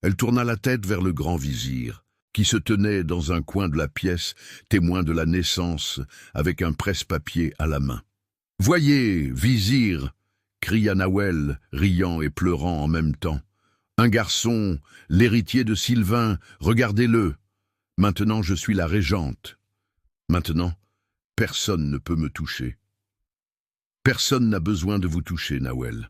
Elle tourna la tête vers le grand vizir, qui se tenait dans un coin de la pièce, témoin de la naissance, avec un presse-papier à la main. « Voyez, vizir !» cria Nawel, riant et pleurant en même temps. « Un garçon, l'héritier de Sylvain, regardez-le. Maintenant je suis la régente. Maintenant, personne ne peut me toucher. Personne n'a besoin de vous toucher, Nawel. »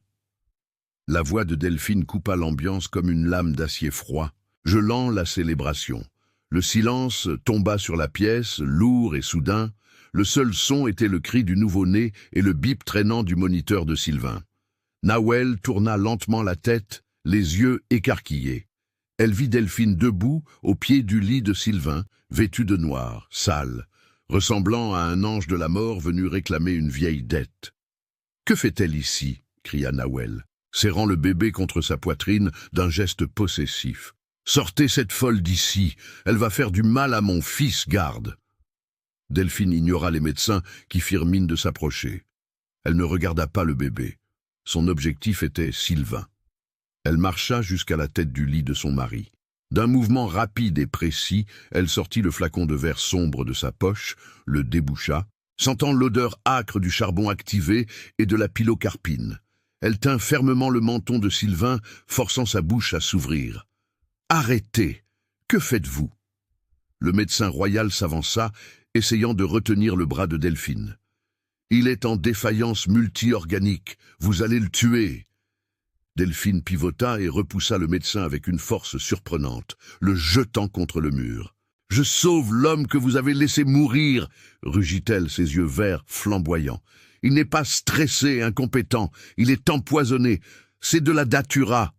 La voix de Delphine coupa l'ambiance comme une lame d'acier froid, gelant la célébration. Le silence tomba sur la pièce, lourd et soudain. Le seul son était le cri du nouveau-né et le bip traînant du moniteur de Sylvain. Nawel tourna lentement la tête, les yeux écarquillés. Elle vit Delphine debout, au pied du lit de Sylvain, vêtue de noir, sale, ressemblant à un ange de la mort venu réclamer une vieille dette. « Que fait-elle ici » cria Nawel, serrant le bébé contre sa poitrine d'un geste possessif. « Sortez cette folle d'ici, elle va faire du mal à mon fils, garde !» Delphine ignora les médecins qui firent mine de s'approcher. Elle ne regarda pas le bébé. Son objectif était Sylvain. Elle marcha jusqu'à la tête du lit de son mari. D'un mouvement rapide et précis, elle sortit le flacon de verre sombre de sa poche, le déboucha, sentant l'odeur âcre du charbon activé et de la pilocarpine. Elle tint fermement le menton de Sylvain, forçant sa bouche à s'ouvrir. « Arrêtez! Que faites-vous » Le médecin royal s'avança, essayant de retenir le bras de Delphine. « Il est en défaillance multi-organique. Vous allez le tuer !» Delphine pivota et repoussa le médecin avec une force surprenante, le jetant contre le mur. « Je sauve l'homme que vous avez laissé mourir !» rugit-elle, ses yeux verts flamboyants. « Il n'est pas stressé, incompétent. Il est empoisonné. C'est de la datura. »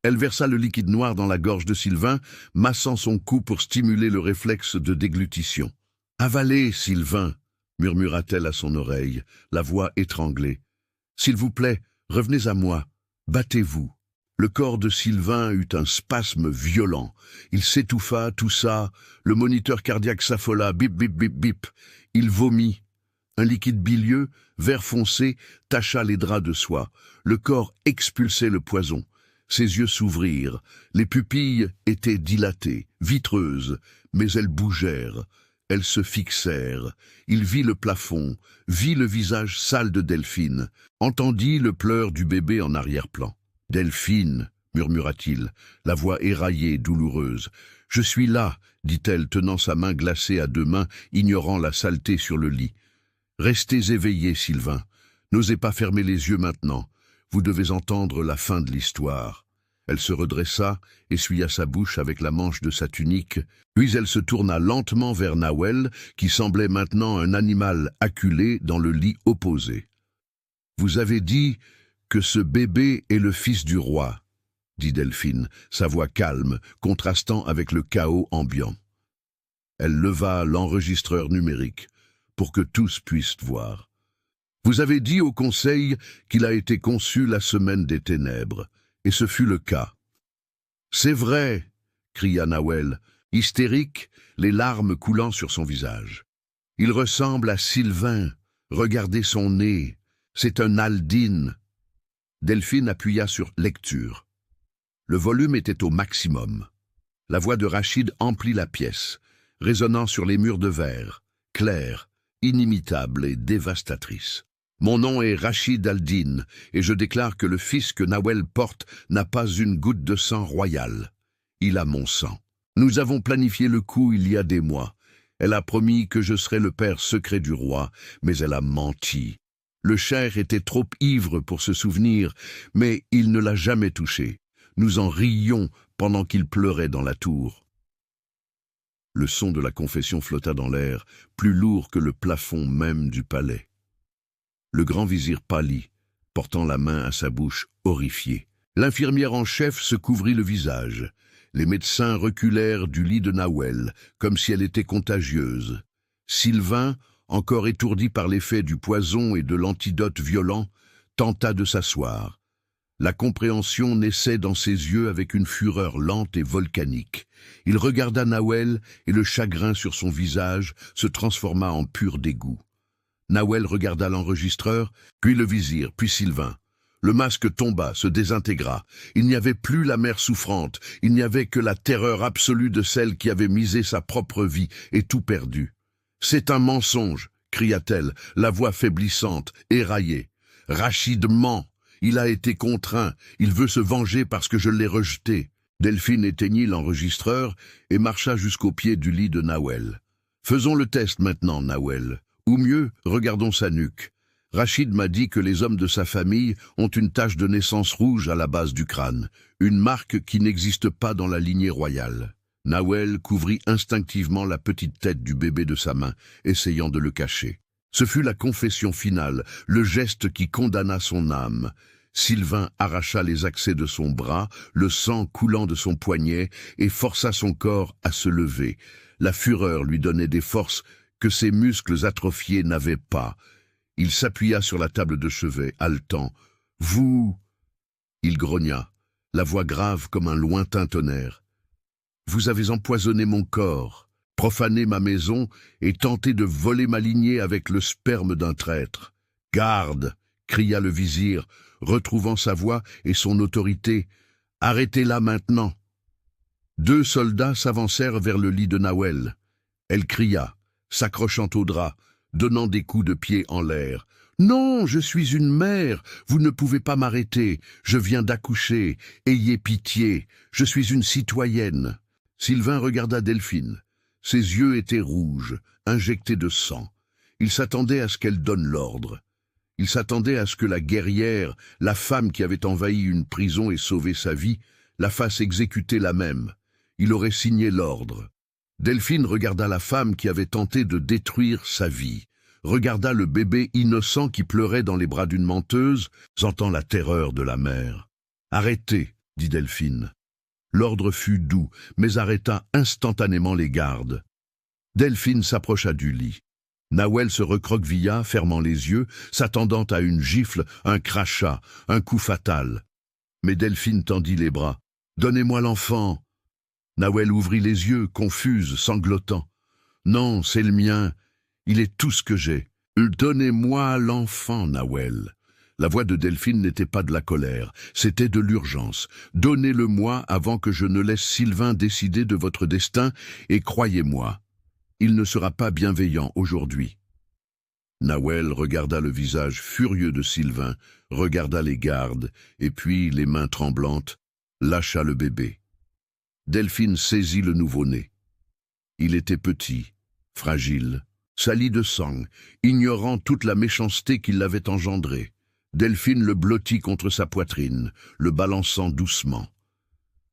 Elle versa le liquide noir dans la gorge de Sylvain, massant son cou pour stimuler le réflexe de déglutition. « Avalez, Sylvain !» murmura-t-elle à son oreille, la voix étranglée. « S'il vous plaît, revenez à moi. Battez-vous. » Le corps de Sylvain eut un spasme violent. Il s'étouffa, toussa, le moniteur cardiaque s'affola, bip, bip, bip, bip. Il vomit. Un liquide bilieux, vert foncé, tacha les draps de soie. Le corps expulsait le poison. Ses yeux s'ouvrirent. Les pupilles étaient dilatées, vitreuses, mais elles bougèrent. Elles se fixèrent. Il vit le plafond, vit le visage sale de Delphine, entendit le pleur du bébé en arrière-plan. « Delphine !» murmura-t-il, la voix éraillée, douloureuse. « Je suis là !» dit-elle, tenant sa main glacée à deux mains, ignorant la saleté sur le lit. « Restez éveillé, Sylvain. N'osez pas fermer les yeux maintenant. Vous devez entendre la fin de l'histoire. » Elle se redressa, essuya sa bouche avec la manche de sa tunique, puis elle se tourna lentement vers Nawel, qui semblait maintenant un animal acculé dans le lit opposé. « Vous avez dit que ce bébé est le fils du roi, » dit Delphine, sa voix calme, contrastant avec le chaos ambiant. Elle leva l'enregistreur numérique pour que tous puissent voir. « Vous avez dit au conseil qu'il a été conçu la semaine des ténèbres, et ce fut le cas. »« C'est vrai !» cria Nawel, hystérique, les larmes coulant sur son visage. « Il ressemble à Sylvain. Regardez son nez. C'est un Aldine. » Delphine appuya sur « Lecture ». Le volume était au maximum. La voix de Rachid emplit la pièce, résonnant sur les murs de verre, claire, inimitable et dévastatrice. « Mon nom est Rachid Aldine, et je déclare que le fils que Nawel porte n'a pas une goutte de sang royal. Il a mon sang. Nous avons planifié le coup il y a des mois. Elle a promis que je serais le père secret du roi, mais elle a menti. Le cher était trop ivre pour se souvenir, mais il ne l'a jamais touché. Nous en rions pendant qu'il pleurait dans la tour. » Le son de la confession flotta dans l'air, plus lourd que le plafond même du palais. Le grand vizir pâlit, portant la main à sa bouche, horrifié. L'infirmière en chef se couvrit le visage. Les médecins reculèrent du lit de Nawel, comme si elle était contagieuse. Sylvain, encore étourdi par l'effet du poison et de l'antidote violent, tenta de s'asseoir. La compréhension naissait dans ses yeux avec une fureur lente et volcanique. Il regarda Nawel et le chagrin sur son visage se transforma en pur dégoût. Nawel regarda l'enregistreur, puis le vizir, puis Sylvain. Le masque tomba, se désintégra. Il n'y avait plus la mère souffrante, il n'y avait que la terreur absolue de celle qui avait misé sa propre vie et tout perdu. « C'est un mensonge !» cria-t-elle, la voix faiblissante, éraillée. « Rachid ment. Il a été contraint. Il veut se venger parce que je l'ai rejeté. » Delphine éteignit l'enregistreur et marcha jusqu'au pied du lit de Nawel. « Faisons le test maintenant, Nawel. Ou mieux, regardons sa nuque. Rachid m'a dit que les hommes de sa famille ont une tache de naissance rouge à la base du crâne, une marque qui n'existe pas dans la lignée royale. » Nawel couvrit instinctivement la petite tête du bébé de sa main, essayant de le cacher. Ce fut la confession finale, le geste qui condamna son âme. Sylvain arracha les accès de son bras, le sang coulant de son poignet, et força son corps à se lever. La fureur lui donnait des forces que ses muscles atrophiés n'avaient pas. Il s'appuya sur la table de chevet, haletant. « Vous !» Il grogna, la voix grave comme un lointain tonnerre. « Vous avez empoisonné mon corps, profané ma maison et tenté de voler ma lignée avec le sperme d'un traître. Garde !» cria le vizir, retrouvant sa voix et son autorité. « Arrêtez-la maintenant !» 2 soldats s'avancèrent vers le lit de Nawel. Elle cria, s'accrochant au drap, donnant des coups de pied en l'air. « Non, je suis une mère, vous ne pouvez pas m'arrêter, je viens d'accoucher, ayez pitié, je suis une citoyenne. » Sylvain regarda Delphine. Ses yeux étaient rouges, injectés de sang. Il s'attendait à ce qu'elle donne l'ordre. Il s'attendait à ce que la guerrière, la femme qui avait envahi une prison et sauvé sa vie, la fasse exécuter la même. Il aurait signé l'ordre. Delphine regarda la femme qui avait tenté de détruire sa vie, regarda le bébé innocent qui pleurait dans les bras d'une menteuse, sentant la terreur de la mère. « Arrêtez !» dit Delphine. L'ordre fut doux, mais arrêta instantanément les gardes. Delphine s'approcha du lit. Nawel se recroquevilla, fermant les yeux, s'attendant à une gifle, un crachat, un coup fatal. Mais Delphine tendit les bras. « Donnez-moi l'enfant !» Nawel ouvrit les yeux, confuse, sanglotant. « Non, c'est le mien. Il est tout ce que j'ai. Donnez-moi l'enfant, Nawel. » La voix de Delphine n'était pas de la colère, c'était de l'urgence. « Donnez-le-moi avant que je ne laisse Sylvain décider de votre destin, et croyez-moi, il ne sera pas bienveillant aujourd'hui. » Nawel regarda le visage furieux de Sylvain, regarda les gardes, et puis, les mains tremblantes, lâcha le bébé. Delphine saisit le nouveau-né. Il était petit, fragile, sali de sang, ignorant toute la méchanceté qui l'avait engendré. Delphine le blottit contre sa poitrine, le balançant doucement.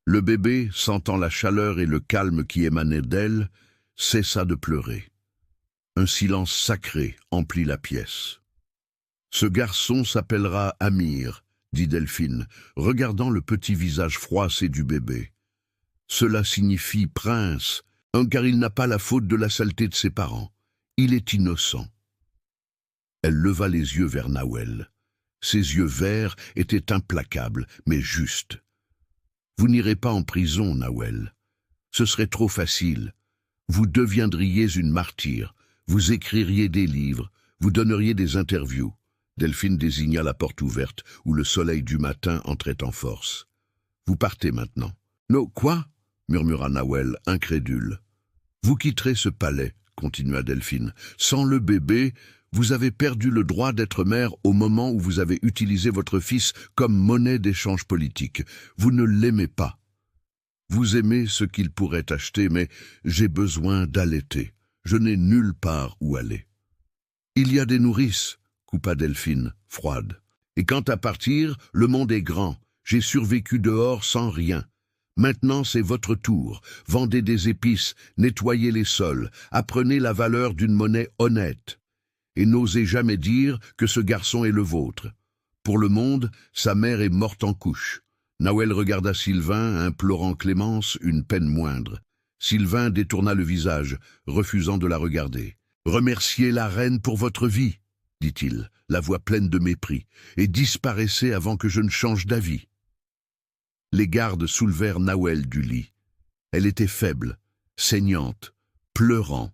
Le bébé, sentant la chaleur et le calme qui émanaient d'elle, cessa de pleurer. Un silence sacré emplit la pièce. « Ce garçon s'appellera Amir, » dit Delphine, regardant le petit visage froissé du bébé. « Cela signifie prince, car il n'a pas la faute de la saleté de ses parents. Il est innocent. » Elle leva les yeux vers Nawel. Ses yeux verts étaient implacables, mais justes. « Vous n'irez pas en prison, Nawel. Ce serait trop facile. Vous deviendriez une martyre. Vous écririez des livres. Vous donneriez des interviews. » Delphine désigna la porte ouverte, où le soleil du matin entrait en force. « Vous partez maintenant. »« Non, quoi ?» murmura Nawel, incrédule. « Vous quitterez ce palais, » continua Delphine. « Sans le bébé, vous avez perdu le droit d'être mère au moment où vous avez utilisé votre fils comme monnaie d'échange politique. Vous ne l'aimez pas. Vous aimez ce qu'il pourrait acheter, mais j'ai besoin d'allaiter. Je n'ai nulle part où aller. »« Il y a des nourrices, » coupa Delphine, froide. « Et quant à partir, le monde est grand. J'ai survécu dehors sans rien. Maintenant, c'est votre tour. Vendez des épices, nettoyez les sols, apprenez la valeur d'une monnaie honnête. Et n'osez jamais dire que ce garçon est le vôtre. Pour le monde, sa mère est morte en couche. » Nawel regarda Sylvain, implorant clémence, une peine moindre. Sylvain détourna le visage, refusant de la regarder. « Remerciez la reine pour votre vie, » dit-il, la voix pleine de mépris, « et disparaissez avant que je ne change d'avis. » Les gardes soulevèrent Nawel du lit. Elle était faible, saignante, pleurant,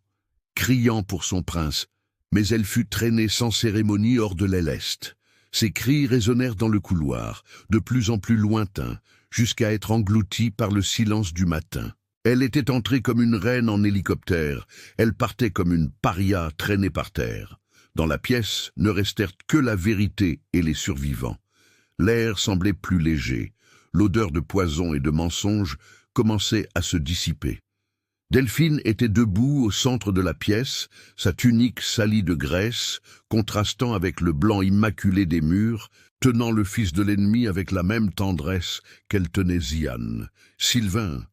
criant pour son prince, mais elle fut traînée sans cérémonie hors de l'aile est. Ses cris résonnèrent dans le couloir, de plus en plus lointains, jusqu'à être engloutis par le silence du matin. Elle était entrée comme une reine en hélicoptère, elle partait comme une paria traînée par terre. Dans la pièce ne restèrent que la vérité et les survivants. L'air semblait plus léger, l'odeur de poison et de mensonge commençait à se dissiper. Delphine était debout au centre de la pièce, sa tunique salie de graisse, contrastant avec le blanc immaculé des murs, tenant le fils de l'ennemi avec la même tendresse qu'elle tenait Ziane. « Sylvain,